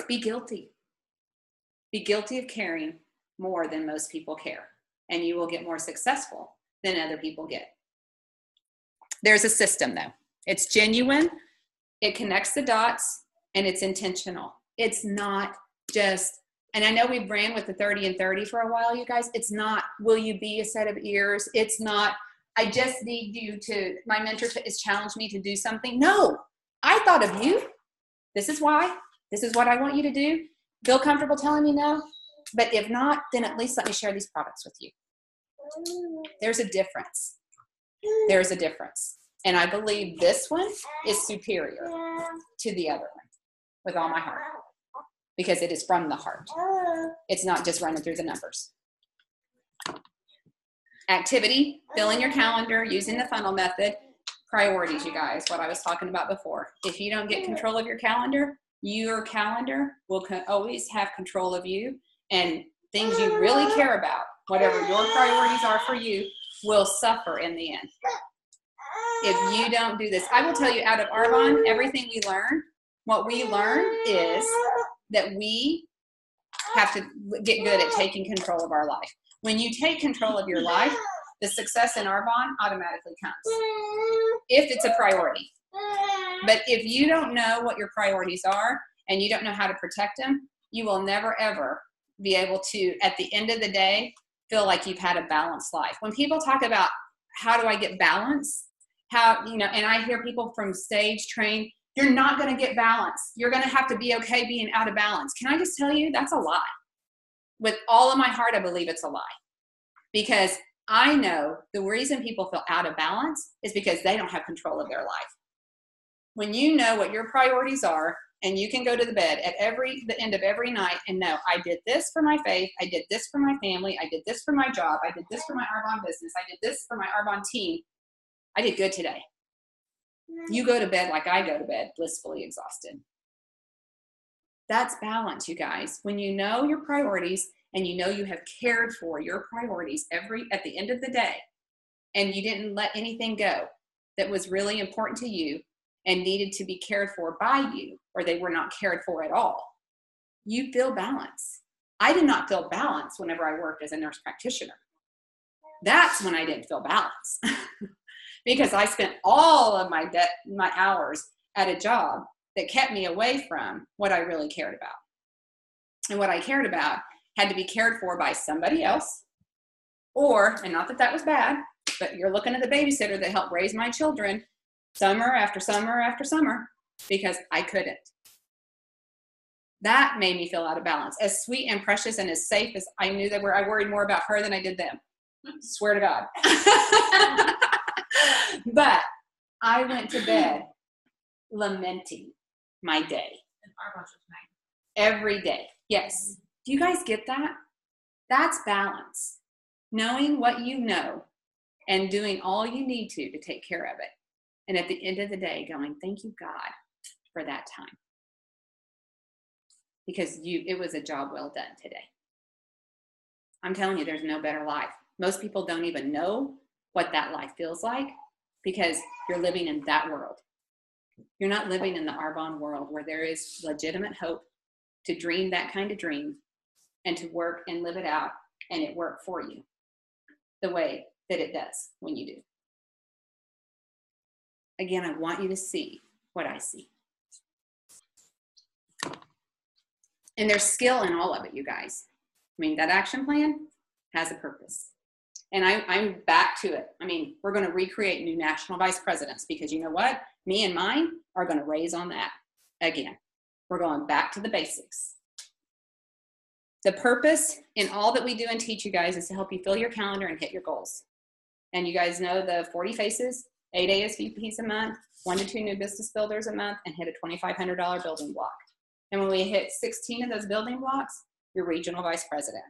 Be guilty. Be guilty of caring more than most people care, and you will get more successful than other people get. There's a system though. It's genuine, it connects the dots, and it's intentional. It's not just, and I know we ran with the 30 and 30 for a while, you guys. It's not, will you be a set of ears? It's not, I just need you to, my mentor has challenged me to do something. No, I thought of you. This is why. This is what I want you to do. Feel comfortable telling me no? But if not, then at least let me share these products with you. There's a difference. There's a difference. And I believe this one is superior to the other one with all my heart, because it is from the heart. It's not just running through the numbers. Activity, fill in your calendar using the funnel method. Priorities, you guys, what I was talking about before. If you don't get control of your calendar will always have control of you, and things you really care about, whatever your priorities are for you, will suffer in the end. If you don't do this, I will tell you, out of Arbonne, everything we learn, what we learn is that we have to get good at taking control of our life. When you take control of your life, the success in Arbonne automatically comes, if it's a priority. But if you don't know what your priorities are and you don't know how to protect them, you will never, ever be able to, at the end of the day, feel like you've had a balanced life. When people talk about how do I get balance? How, you know, and I hear people from stage train, you're not going to get balance. You're going to have to be okay being out of balance. Can I just tell you, that's a lie. With all of my heart, I believe it's a lie. Because I know the reason people feel out of balance is because they don't have control of their life. When you know what your priorities are, and you can go to the bed at the end of every night and know, I did this for my faith, I did this for my family, I did this for my job, I did this for my Arbonne business, I did this for my Arbonne team, I did good today. You go to bed like I go to bed, blissfully exhausted. That's balance, you guys. When you know your priorities and you know you have cared for your priorities at the end of the day, and you didn't let anything go that was really important to you and needed to be cared for by you, or they were not cared for at all, you feel balance. I did not feel balance whenever I worked as a nurse practitioner. That's when I didn't feel balance because I spent all of my hours at a job that kept me away from what I really cared about. And what I cared about had to be cared for by somebody else, and not that that was bad, but you're looking at the babysitter that helped raise my children summer after summer after summer because I couldn't. That made me feel out of balance. As sweet and precious and as safe as I knew they were, I worried more about her than I did them. Swear to God. But I went to bed lamenting my day. Every day. Yes. Do you guys get that? That's balance. Knowing what you know and doing all you need to take care of it. And at the end of the day, going, thank you, God, for that time. Because it was a job well done today. I'm telling you, there's no better life. Most people don't even know what that life feels like because you're living in that world. You're not living in the Arbonne world where there is legitimate hope to dream that kind of dream and to work and live it out and it work for you the way that it does when you do. Again, I want you to see what I see. And there's skill in all of it, you guys. I mean, that action plan has a purpose. And I'm back to it. I mean, we're going to recreate new national vice presidents because you know what? Me and mine are going to raise on that again. We're going back to the basics. The purpose in all that we do and teach you guys is to help you fill your calendar and hit your goals. And you guys know the 40 faces, 8 ASVPs a month, 1 to 2 new business builders a month, and hit a $2,500 building block. And when we hit 16 of those building blocks, you're regional vice president.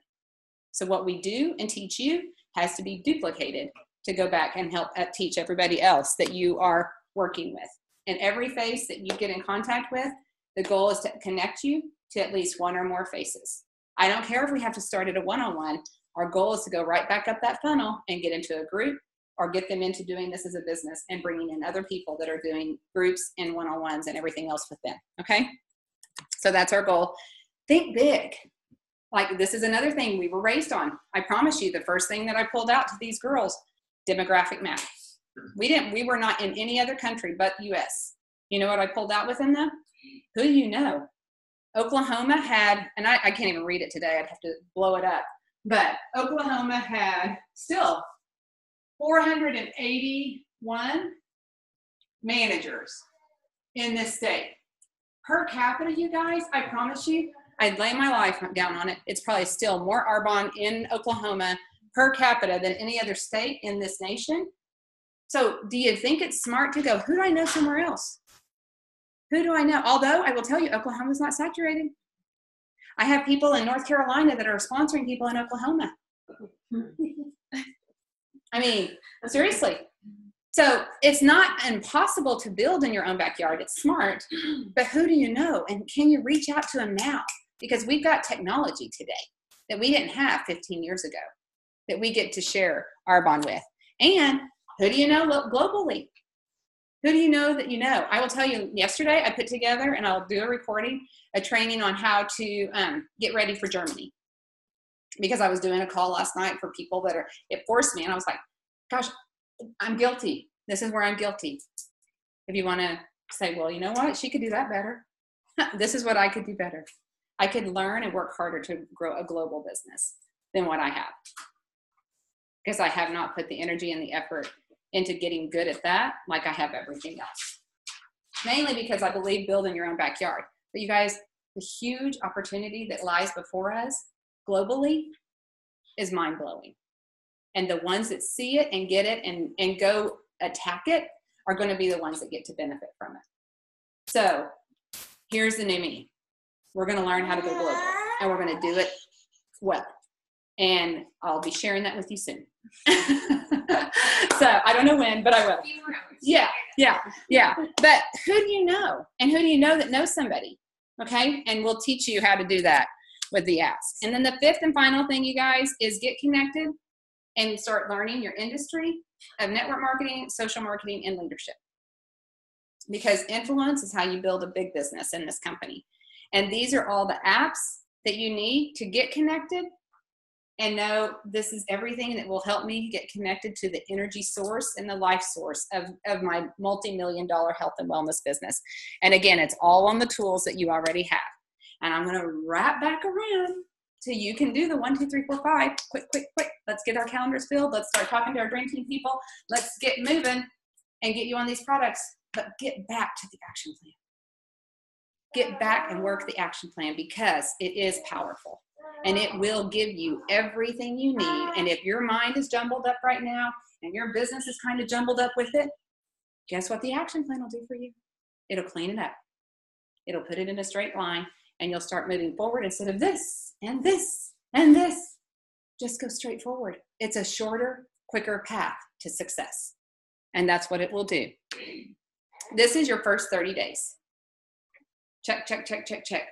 So what we do and teach you has to be duplicated to go back and help teach everybody else that you are working with. And every face that you get in contact with, the goal is to connect you to at least one or more faces. I don't care if we have to start at a one-on-one. Our goal is to go right back up that funnel and get into a group or get them into doing this as a business and bringing in other people that are doing groups and one-on-ones and everything else with them, okay? So that's our goal. Think big. Like this is another thing we were raised on. I promise you the first thing that I pulled out to these girls, demographic map. We were not in any other country but US. You know what I pulled out within them? Who do you know? Oklahoma had, and I can't even read it today. I'd have to blow it up. But Oklahoma had still 481 managers in this state. Per capita, you guys, I promise you, I'd lay my life down on it. It's probably still more Arbonne in Oklahoma per capita than any other state in this nation. So do you think it's smart to go, who do I know somewhere else? Who do I know? Although I will tell you, Oklahoma's not saturated. I have people in North Carolina that are sponsoring people in Oklahoma. I mean, seriously. So it's not impossible to build in your own backyard. It's smart, but who do you know? And can you reach out to them now? Because we've got technology today that we didn't have 15 years ago that we get to share Arbonne with. And who do you know globally? Who do you know that you know? I will tell you, yesterday I put together, and I'll do a recording, a training on how to get ready for Germany. Because I was doing a call last night for people that it forced me, and I was like, gosh, I'm guilty. This is where I'm guilty. If you want to say, well, you know what? She could do that better. This is what I could do better. I could learn and work harder to grow a global business than what I have. because I have not put the energy and the effort into getting good at that like I have everything else. Mainly because I believe build in your own backyard. But you guys, the huge opportunity that lies before us globally is mind-blowing. And the ones that see it and get it and go attack it are going to be the ones that get to benefit from it. So here's the new me. We're going to learn how to go global, and we're going to do it well. And I'll be sharing that with you soon. So I don't know when, but I will. Yeah. But who do you know? And who do you know that knows somebody? Okay. And we'll teach you how to do that with the ask. And then the fifth and final thing, you guys, is get connected and start learning your industry of network marketing, social marketing, and leadership. Because influence is how you build a big business in this company. And these are all the apps that you need to get connected and know this is everything that will help me get connected to the energy source and the life source of my multi-million-dollar health and wellness business. And again, it's all on the tools that you already have. And I'm going to wrap back around so you can do the 1, 2, 3, 4, 5. Quick. Let's get our calendars filled. Let's start talking to our dream team people. Let's get moving and get you on these products. But get back to the action plan. Get back and work the action plan because it is powerful. And it will give you everything you need. And if your mind is jumbled up right now and your business is kind of jumbled up with it, guess what the action plan will do for you? It'll clean it up. It'll put it in a straight line, and you'll start moving forward instead of this and this and this. Just go straight forward. It's a shorter, quicker path to success. And that's what it will do. This is your first 30 days. Check.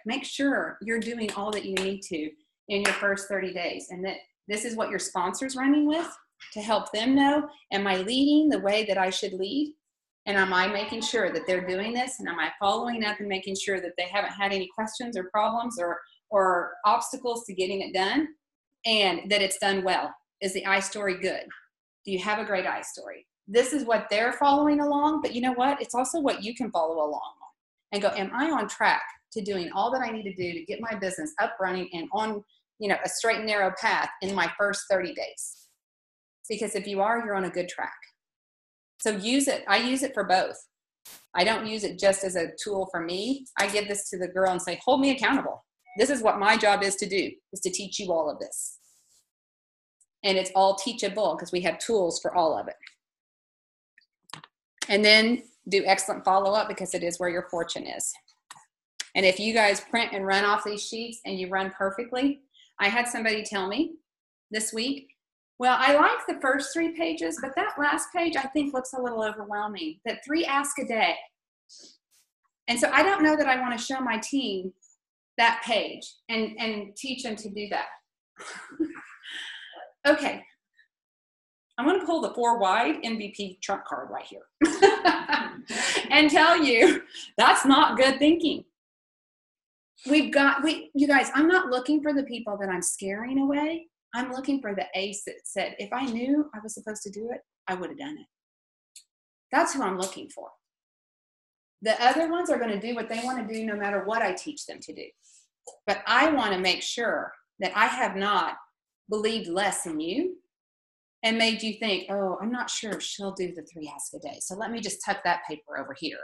Make sure you're doing all that you need to in your first 30 days. And that this is what your sponsor's running with to help them know, am I leading the way that I should lead? And am I making sure that they're doing this? And am I following up and making sure that they haven't had any questions or problems or obstacles to getting it done? And that it's done well. Is the iStory good? Do you have a great iStory? This is what they're following along, but you know what? It's also what you can follow along on and go, am I on track to doing all that I need to do to get my business up running and on, a straight and narrow path in my first 30 days? Because if you are, you're on a good track. So use it. I use it for both. I don't use it just as a tool for me. I give this to the girl and say, hold me accountable. This is what my job is to do, is to teach you all of this. And it's all teachable because we have tools for all of it. And then do excellent follow-up because it is where your fortune is. And if you guys print and run off these sheets and you run perfectly, I had somebody tell me this week, well, I like the first 3 pages, but that last page I think looks a little overwhelming. That 3 ask a day. And so I don't know that I want to show my team that page and teach them to do that. Okay. I'm going to pull the 4 wide MVP trump card right here and tell you that's not good thinking. You guys, I'm not looking for the people that I'm scaring away. I'm looking for the ace that said, if I knew I was supposed to do it, I would have done it. That's who I'm looking for. The other ones are going to do what they want to do no matter what I teach them to do. But I want to make sure that I have not believed less in you and made you think, oh, I'm not sure if she'll do the 3 ask a day. So let me just tuck that paper over here.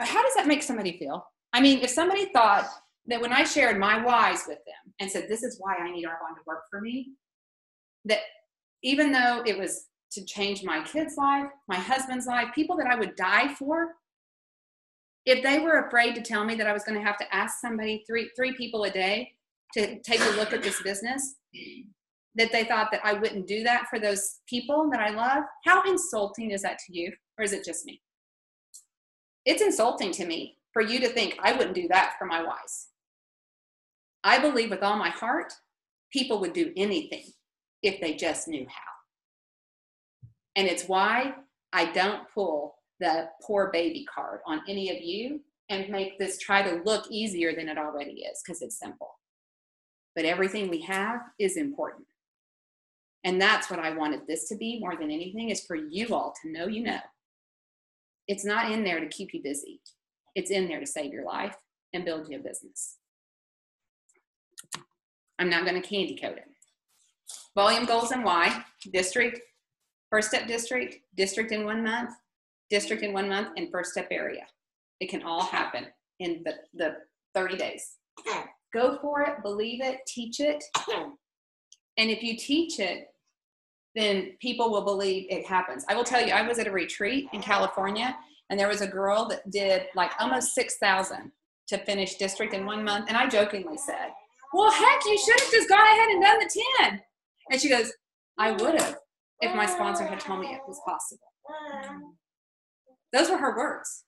How does that make somebody feel? I mean, if somebody thought that when I shared my whys with them and said, this is why I need Arbonne to work for me, that even though it was to change my kid's life, my husband's life, people that I would die for, if they were afraid to tell me that I was going to have to ask somebody, three people a day to take a look at this business, that they thought that I wouldn't do that for those people that I love, how insulting is that to you? Or is it just me? It's insulting to me for you to think I wouldn't do that for my whys. I believe with all my heart, people would do anything if they just knew how. And it's why I don't pull the poor baby card on any of you and make this try to look easier than it already is, because it's simple. But everything we have is important. And that's what I wanted this to be more than anything, is for you all to know you know. It's not in there to keep you busy. It's in there to save your life and build you a business. I'm not going to candy coat it. Volume goals and why, district, first step district, district in 1 month, district in 1 month, and first step area. It can all happen in the 30 days. Go for it, believe it, teach it. And if you teach it, then people will believe it happens. I will tell you, I was at a retreat in California, and there was a girl that did like almost 6,000 to finish district in 1 month. And I jokingly said, well, heck, you should have just gone ahead and done the 10. And she goes, I would have if my sponsor had told me it was possible. Those were her words.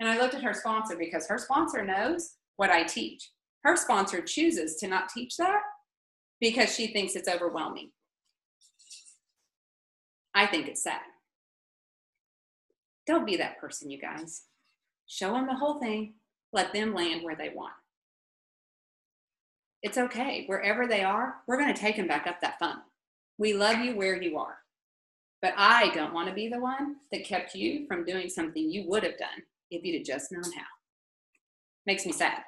And I looked at her sponsor because her sponsor knows what I teach. Her sponsor chooses to not teach that because she thinks it's overwhelming. I think it's sad. Don't be that person, you guys. Show them the whole thing. Let them land where they want. It's okay. Wherever they are, we're going to take them back up that funnel. We love you where you are. But I don't want to be the one that kept you from doing something you would have done if you'd have just known how. Makes me sad.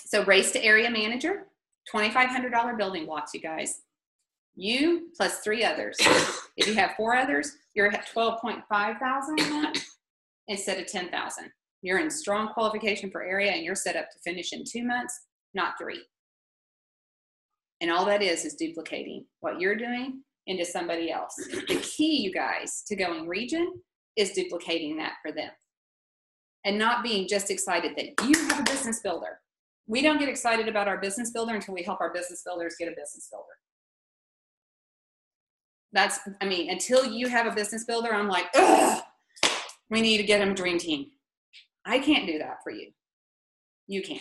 So race to area manager, $2,500 building blocks, you guys. You plus 3 others. If you have 4 others, you're at 12.5 thousand instead of 10,000. You're in strong qualification for area, and you're set up to finish in 2 months, not 3. And all that is duplicating what you're doing into somebody else. The key, you guys, to going region is duplicating that for them. And not being just excited that you have a business builder. We don't get excited about our business builder until we help our business builders get a business builder. Until you have a business builder, I'm like, ugh, we need to get them a dream team. I can't do that for you. You can.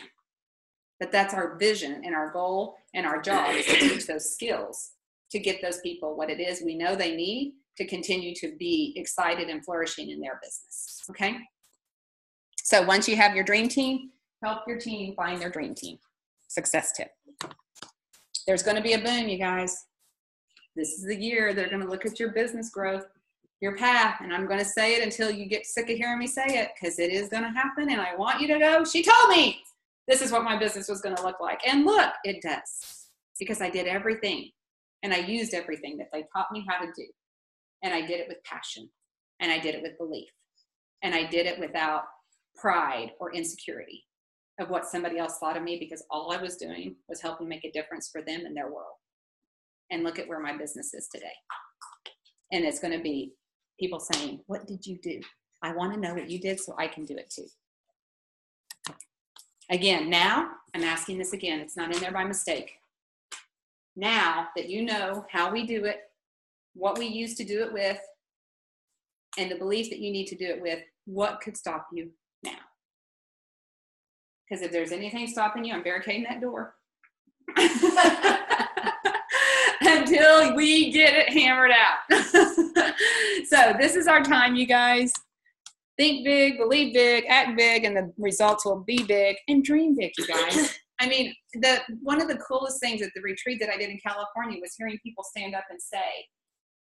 But that's our vision and our goal and our job is to teach those skills to get those people what it is we know they need to continue to be excited and flourishing in their business. Okay? So once you have your dream team, help your team find their dream team. Success tip. There's going to be a boom, you guys. This is the year they're going to look at your business growth, your path, and I'm going to say it until you get sick of hearing me say it, because it is going to happen, and I want you to go, she told me this is what my business was going to look like. And look, it does, because I did everything, and I used everything that they taught me how to do, and I did it with passion, and I did it with belief, and I did it without pride or insecurity of what somebody else thought of me, because all I was doing was helping make a difference for them in their world. And look at where my business is today. And it's going to be people saying, what did you do? I want to know what you did so I can do it too. Again, now I'm asking this again. It's not in there by mistake. Now that you know how we do it, what we used to do it with, and the belief that you need to do it with, what could stop you now? Because if there's anything stopping you, I'm barricading that door. Until we get it hammered out. So this is our time, you guys. Think big, believe big, act big, and the results will be big, and dream big, you guys. I mean, one of the coolest things at the retreat that I did in California was hearing people stand up and say,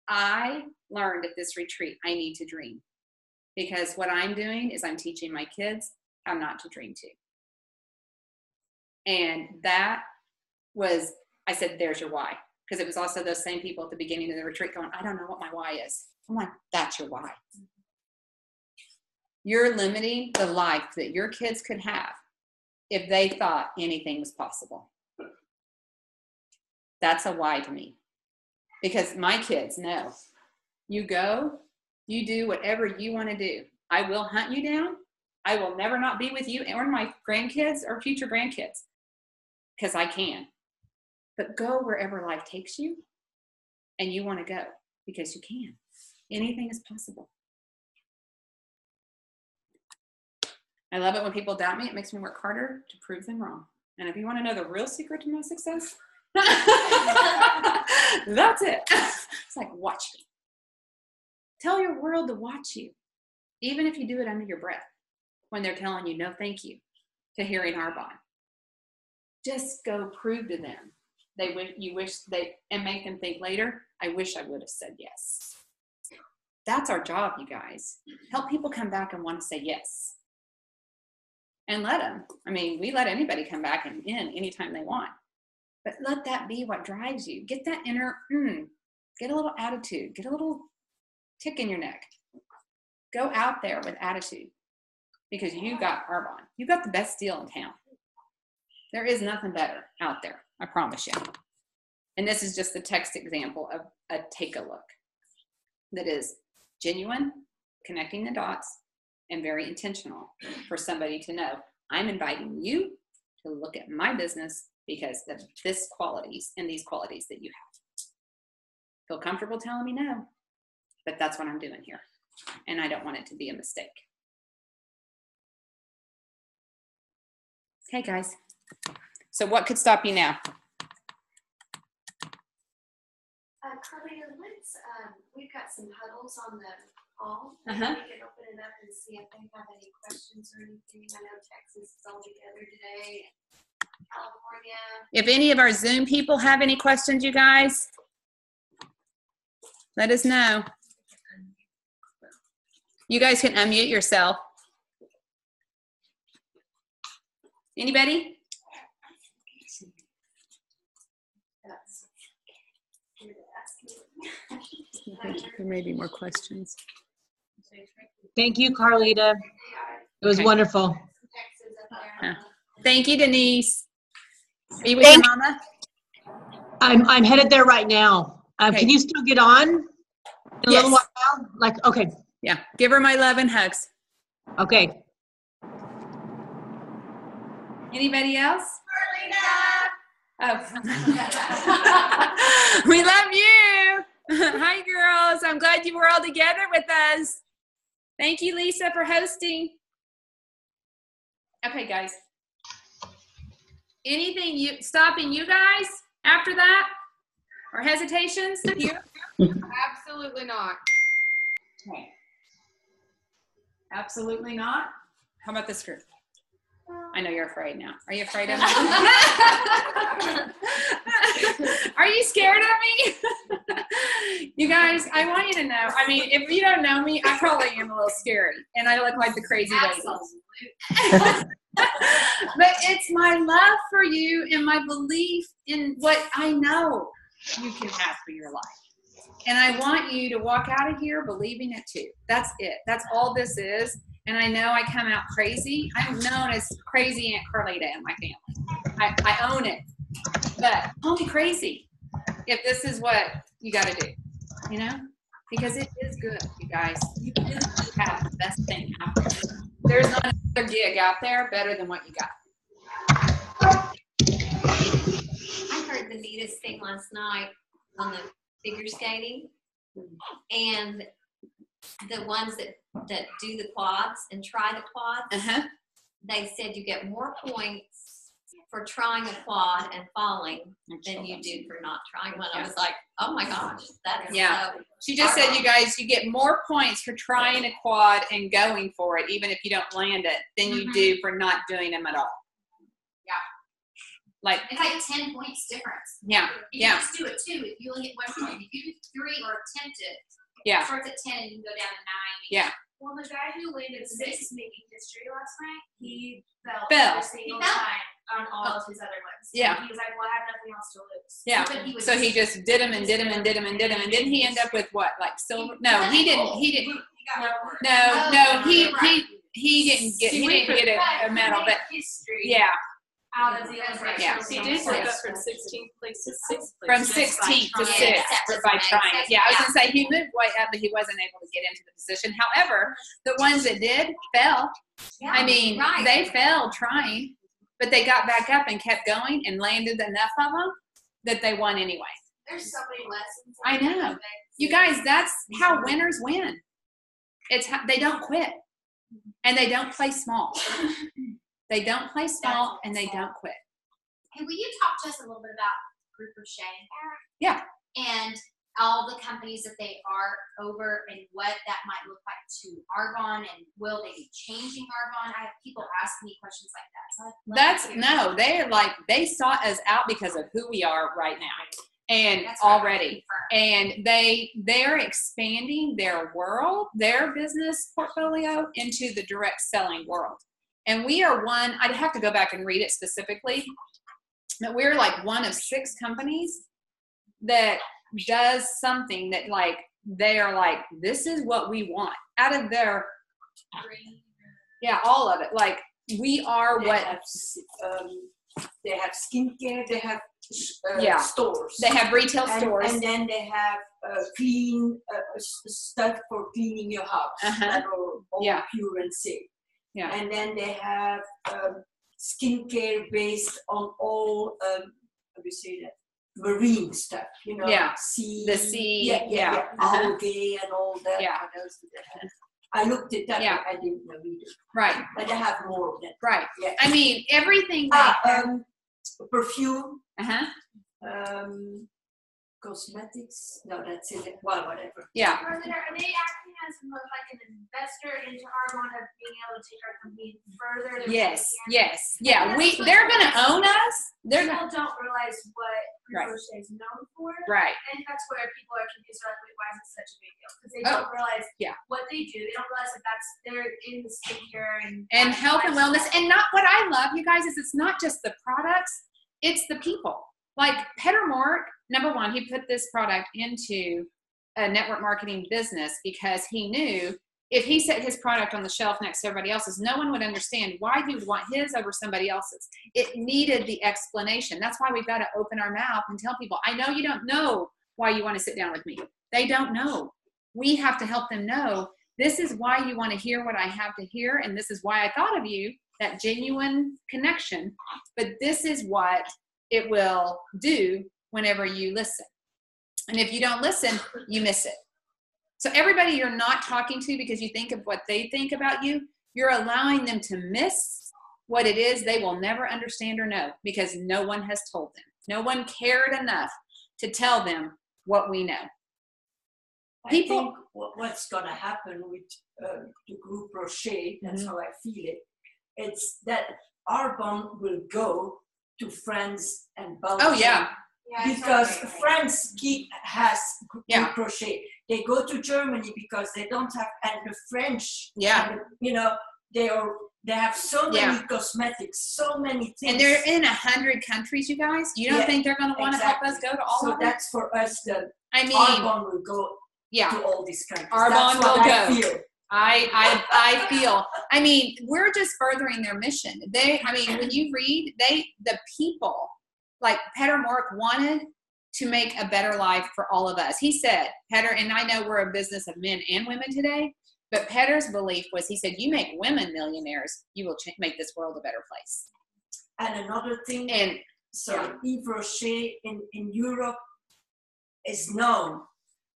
I learned at this retreat I need to dream, because what I'm doing is I'm teaching my kids how not to dream too. And that was, I said, there's your why. Because it was also those same people at the beginning of the retreat going, I don't know what my why is. I'm like, that's your why. You're limiting the life that your kids could have if they thought anything was possible. That's a why to me. Because my kids know, you go, you do whatever you want to do. I will hunt you down. I will never not be with you or my grandkids or future grandkids, because I can. But go wherever life takes you, and you want to go because you can. Anything is possible. I love it when people doubt me. It makes me work harder to prove them wrong. And if you want to know the real secret to my success, that's it. It's like, watch me. Tell your world to watch you, even if you do it under your breath when they're telling you no thank you to hearing Arbonne. Just go prove to them. And make them think later, I wish I would have said yes. That's our job, you guys. Help people come back and want to say yes. And let them. I mean, we let anybody come back and in anytime they want. But let that be what drives you. Get that inner, get a little attitude, get a little tick in your neck. Go out there with attitude because you got Arbonne. You got the best deal in town. There is nothing better out there, I promise you. And this is just the text example of a take a look that is genuine, connecting the dots, and very intentional for somebody to know, I'm inviting you to look at my business because of this qualities and these qualities that you have. Feel comfortable telling me no, but that's what I'm doing here. And I don't want it to be a mistake. Okay, guys. So what could stop you now? Carlita, we've got some huddles on the call. Uh-huh. We can open it up and see if they have any questions or anything. I know Texas is all together today. California. If any of our Zoom people have any questions, you guys, let us know. You guys can unmute yourself. Anybody? There may be more questions. Thank you, Carlita. It was wonderful. Texas up there. Thank you, Denise. Are you with your mama? I'm headed there right now. Okay. Can you still get on in a little Yes. while? Like, okay, Yeah. Give her my love and hugs. okay. Anybody else? Oh. We love you. Hi, girls. I'm glad you were all together with us. Thank you, Lisa, for hosting. Okay, guys. Anything stopping you guys after that? Or hesitations? You? Absolutely not. Okay. Absolutely not. How about this group? I know you're afraid now. Are you afraid of me? Are you scared of me? You guys, I want you to know, I mean, if you don't know me, I probably am a little scary. And I look like the crazy lady. But it's my love for you and my belief in what I know you can have for your life. And I want you to walk out of here believing it too. That's it. That's all this is. And I know I come out crazy. I'm known as crazy Aunt Carlita in my family. I own it. But only crazy if this is what you got to do, you know? Because it is good, you guys. You really have the best thing out there. There's not another gig out there better than what you got. I heard the neatest thing last night on the figure skating, and the ones that do the quads and try the quads, they said you get more points for trying a quad and falling than you do for not trying one. I was like, oh my gosh, that's so. She just said, you guys, you get more points for trying a quad and going for it, even if you don't land it, than you do for not doing them at all. Yeah. Like, It's like 10 points difference. yeah, You can just do it too. If you only get 1 point, if you do 3 or attempt it, yeah, it starts at 10 and you can go down to 9. yeah. Well, the guy who landed 6 making history last night, he fell Fell. every single time on all of his other ones. Yeah. And he was like, well, I have nothing else to lose. Yeah. But he was So he just did them and did them and did them and did them, and didn't he end up with what, like silver? No, he didn't. He didn't. No, he didn't get a medal, but history yeah, out of the other. Yeah. He did go up from 16th place to 6th place. from just by 16th to trying. 6th by trying it. Yeah, I was gonna say he moved way up, but he wasn't able to get into the position. However, the ones that did fell. I mean, they fell trying, but they got back up and kept going and landed enough of them that they won anyway. There's so many lessons. I know. You guys, that's how winners win. It's how, they don't quit, and they don't play small. They don't play small, and they don't quit. Hey, will you talk to us a little bit about Group of Shea? Yeah. And all the companies that they are over and what that might look like to Arbonne, and will they be changing Arbonne? I have people ask me questions like that. So I'd love to hear. No, they're like, they sought us out because of who we are right now. And That's what I already, confirmed. and they're expanding their world, their business portfolio into the direct selling world. And we are one, I'd have to go back and read it specifically, But we're like one of 6 companies that does something that like, they are like, this is what we want out of their, yeah, all of it. Like we are They what, they have skincare, they have Yeah. stores. they have retail stores. And then they have clean stuff for cleaning your house that are all Yeah. pure and safe. Yeah. And then they have skincare based on all, how do you say that? Marine stuff, you know, Yeah. sea, The sea, yeah. algae and all that. Yeah. What else do they have? I looked at that, Yeah. but I didn't know either. Right, But they have more of that. right. Yeah. I mean, everything. they- Perfume, uh-huh. cosmetics. No, that's it. Well, whatever. Yeah. Are they acting as like an investor into Arbonne of being able to take our company further? Yes, yes. Yeah, they're going to own us. They're People going don't realize what Right. Crochet is known for. right. And that's where people are confused. They're like, wait, why is it such a big deal? Because they Oh, don't realize yeah. what they do. They don't realize that they're in the skincare And health and wellness. And not what I love, you guys, is it's not just the products, it's the people. Like Peter Mork, number one, he put this product into a network marketing business because he knew if he set his product on the shelf next to everybody else's, no one would understand why he would want his over somebody else's. It needed the explanation. That's why we've got to open our mouth and tell people, I know you don't know why you want to sit down with me. They don't know. We have to help them know this is why you want to hear what I have to hear, and this is why I thought of you, that genuine connection. But this is what it will do whenever you listen. And if you don't listen, you miss it. So everybody you're not talking to because you think of what they think about you, you're allowing them to miss what it is they will never understand or know because no one has told them. No one cared enough to tell them what we know. I People- think what's going to happen with the group Crochet, that's how I feel it, it's that Arbonne will go to France and Belgium. Oh, yeah. Because France has group Yeah. Crochet. They go to Germany because they don't have, and the French, Yeah. and you know, they have so many Yeah. cosmetics, so many things. And they're in 100 countries, you guys. You don't Yeah, think they're going to want to help us exactly. go to all so of them? that's for us, the I mean, Arbonne will go yeah. to all these countries. Arbonne That's what will I go. feel. I feel, I mean, we're just furthering their mission. I mean, when you read, the people, like Peter Mork wanted to make a better life for all of us. He said, Peter, and I know we're a business of men and women today, but Peter's belief was, he said, you make women millionaires, you will make this world a better place. And another thing, And so Yves Rocher in Europe is known,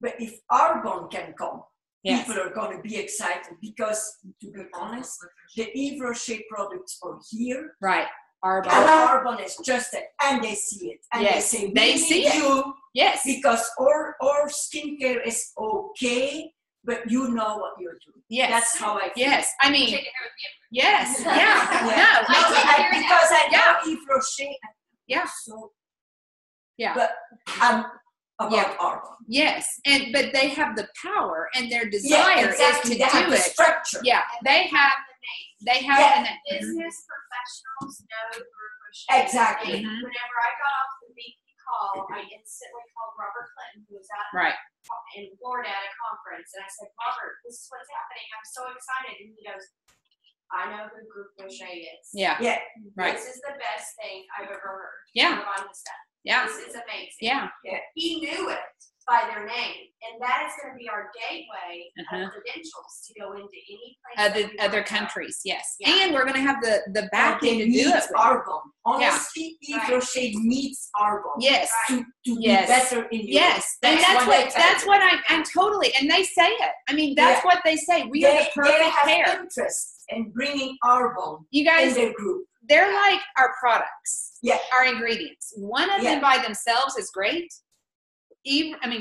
but if Arbonne can come, yes, people are going to be excited because, to be honest, the Yves Rocher products are here. right, And Arbonne. Arbonne is just it, and they see it, and Yes, they say, they "We see need it. you Yes, because our skincare is okay, but you know what you're doing." yes, That's how I feel. yes. I mean, Take care of the yes, yeah, Yeah. no, I take care of because I know Yeah. Yves Rocher. Yeah. So, yeah. but about Yeah. Arbonne. Yes, but they have the power, and their desire is to They have do the it. structure. Yeah, they have the name. an Business professionals know group Crochet. Exactly. Mhm. Whenever I got off the weekly call, I instantly called Robert Clinton, who was out right. in Florida at a conference, and I said, Robert, this is what's happening. I'm so excited. And he goes, I know who Group Crochet is. Yeah, Yeah. right. This is the best thing I've ever heard. Yeah. On this stuff. Yeah, This is amazing. yeah, He knew it by their name, and that is going to be our gateway Uh-huh. of credentials to go into any place. that we other wanna go. countries. Yes, Yeah. and we're going to have the backing They to do need it. with. Arbonne. Honestly, Yves Right. Rocher needs Arbonne Yes, to Yes. be better in Europe. yes, and that's what I'm totally. And they say it. I mean, that's what they say. We are the They perfect have pair. interest in bringing Arbonne You in guys, their group. they're like our products. Yeah. Our ingredients. One of them by themselves is great.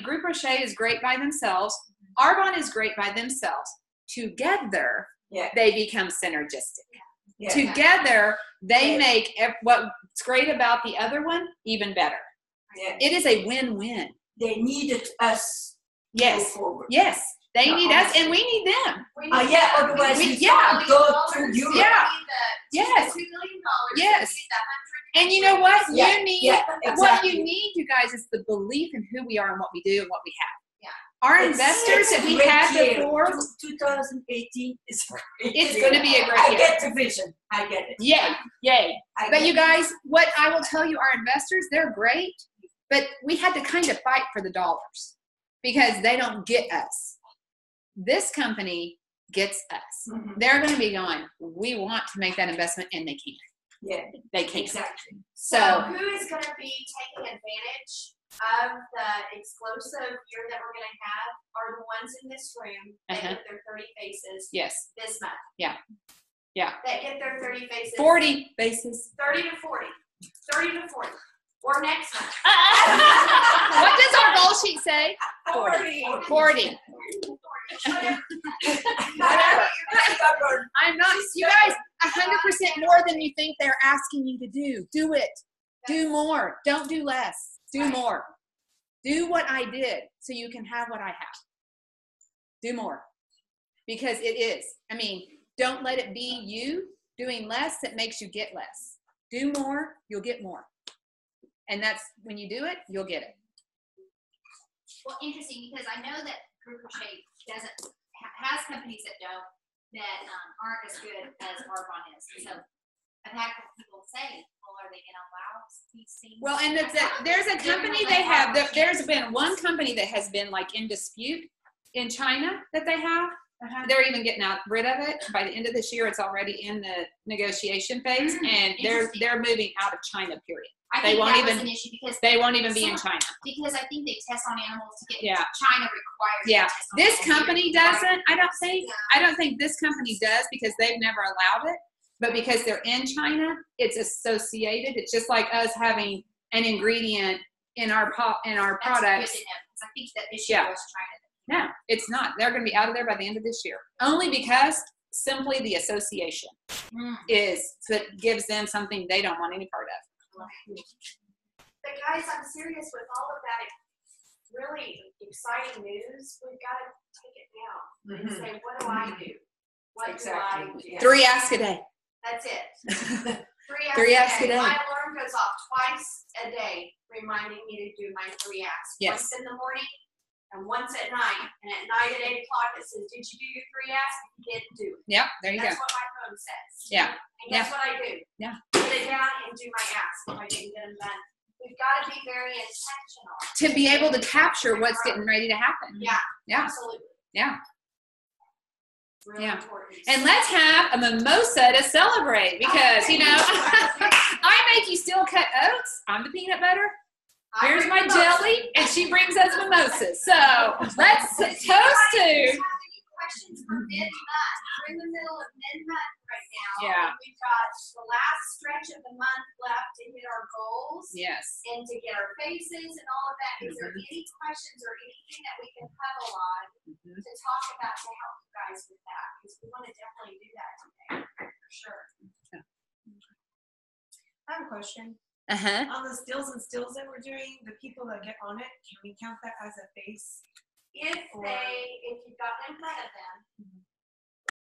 Group Rocher is great by themselves. Arbonne is great by themselves. Together, they become synergistic. Yeah. Together, they Yeah. make what's great about the other one even better. Yeah. It is a win-win. They needed us to go Yes. forward. Yes. They need us, and we need them. Yeah, otherwise we yeah. can't go to Europe. Yeah. Yes. $2 million. Yes. We need the 100. And you know what? Yeah, You need yeah, what exactly. you need, you guys, is the belief in who we are and what we do and what we have. Yeah. Our It's investors that a we great had year. before, 2018 is great. it's year. going to be a great I year. get the vision. I get it. Yay, yay. I But get you guys, what I will tell you, our investors, they're great, but we had to kind of fight for the dollars because they don't get us. This company gets us. Mhm. They're going to be going, we want to make that investment, and they can't. Yeah, They can't. exactly. So So, who is going to be taking advantage of the explosive year that we're going to have are the ones in this room that Uh-huh. get their 30 faces yes, this month. Yeah. Yeah. That get their 30 faces. 40 bases. 30 to 40. 30 to 40. Or next month. What does our goal sheet say? 40. 40. Whatever. I'm not, you guys, 100% more than you think they're asking you to do. Do it. Do more. Don't do less. Do more. Do what I did so you can have what I have. Do more. Because it is. I mean, don't let it be you doing less that makes you get less. Do more, you'll get more. And that's when you do it, you'll get it. Well, interesting, because I know that Group Crochet has companies that don't, that aren't as good as Arbonne is. So I've had people say, well, are they going to allow these things? Well, and there's a company they have, there's been one company that has been like in dispute in China that they have. They're even getting rid of it. By the end of this year, it's already in the negotiation phase, and they're moving out of China, period. I They think won't that even- was an issue because be in China. Because I think they test on animals to get Yeah. China requires. Yeah. to test on This animals. company doesn't, I don't think this company does because they've never allowed it. But because they're in China, it's associated. It's just like us having an ingredient in our That's products. good to know, because I think the issue Yeah. was China. No, it's not. They're going to be out of there by the end of this year. Only because simply the association is that gives them something they don't want any part of. But guys, I'm serious with all of that really exciting news. We've got to take it down and say, what do I do? What Exactly. do I do? Yeah. 3 asks a day. That's it. 3 3 asks a day. My alarm goes off twice a day, reminding me to do my 3 asks. Yes. Once in the morning and once at night. And at night at 8 o'clock, it says, "Did you do your 3 asks?" If you didn't do it. Yep, there you go. That's what my phone says. Yeah. And guess what I do? Yeah. Put it down and do my asks if I didn't get them done. We've got to be very intentional. To be able to capture what's getting ready to happen. Yeah. Yeah. Absolutely. Yeah. Really Yeah. important. And let's have a mimosa to celebrate because, you know, I make you steel cut oats. I'm the peanut butter. I Here's bring my mimosas. jelly, and she brings us mimosas. So let's If you toast guys to. have any questions for mid-month? We're in the middle of mid-month right now. Yeah. And we've got the last stretch of the month left to hit our goals Yes. and to get our faces and all of that. Is there any questions or anything that we can huddle on to talk about to help you guys with that? Because we want to definitely do that today, for sure. I have a question. Uh-huh. On the stills and stills that we're doing, the people that get on it, can we count that as a face? If you've gotten in front of them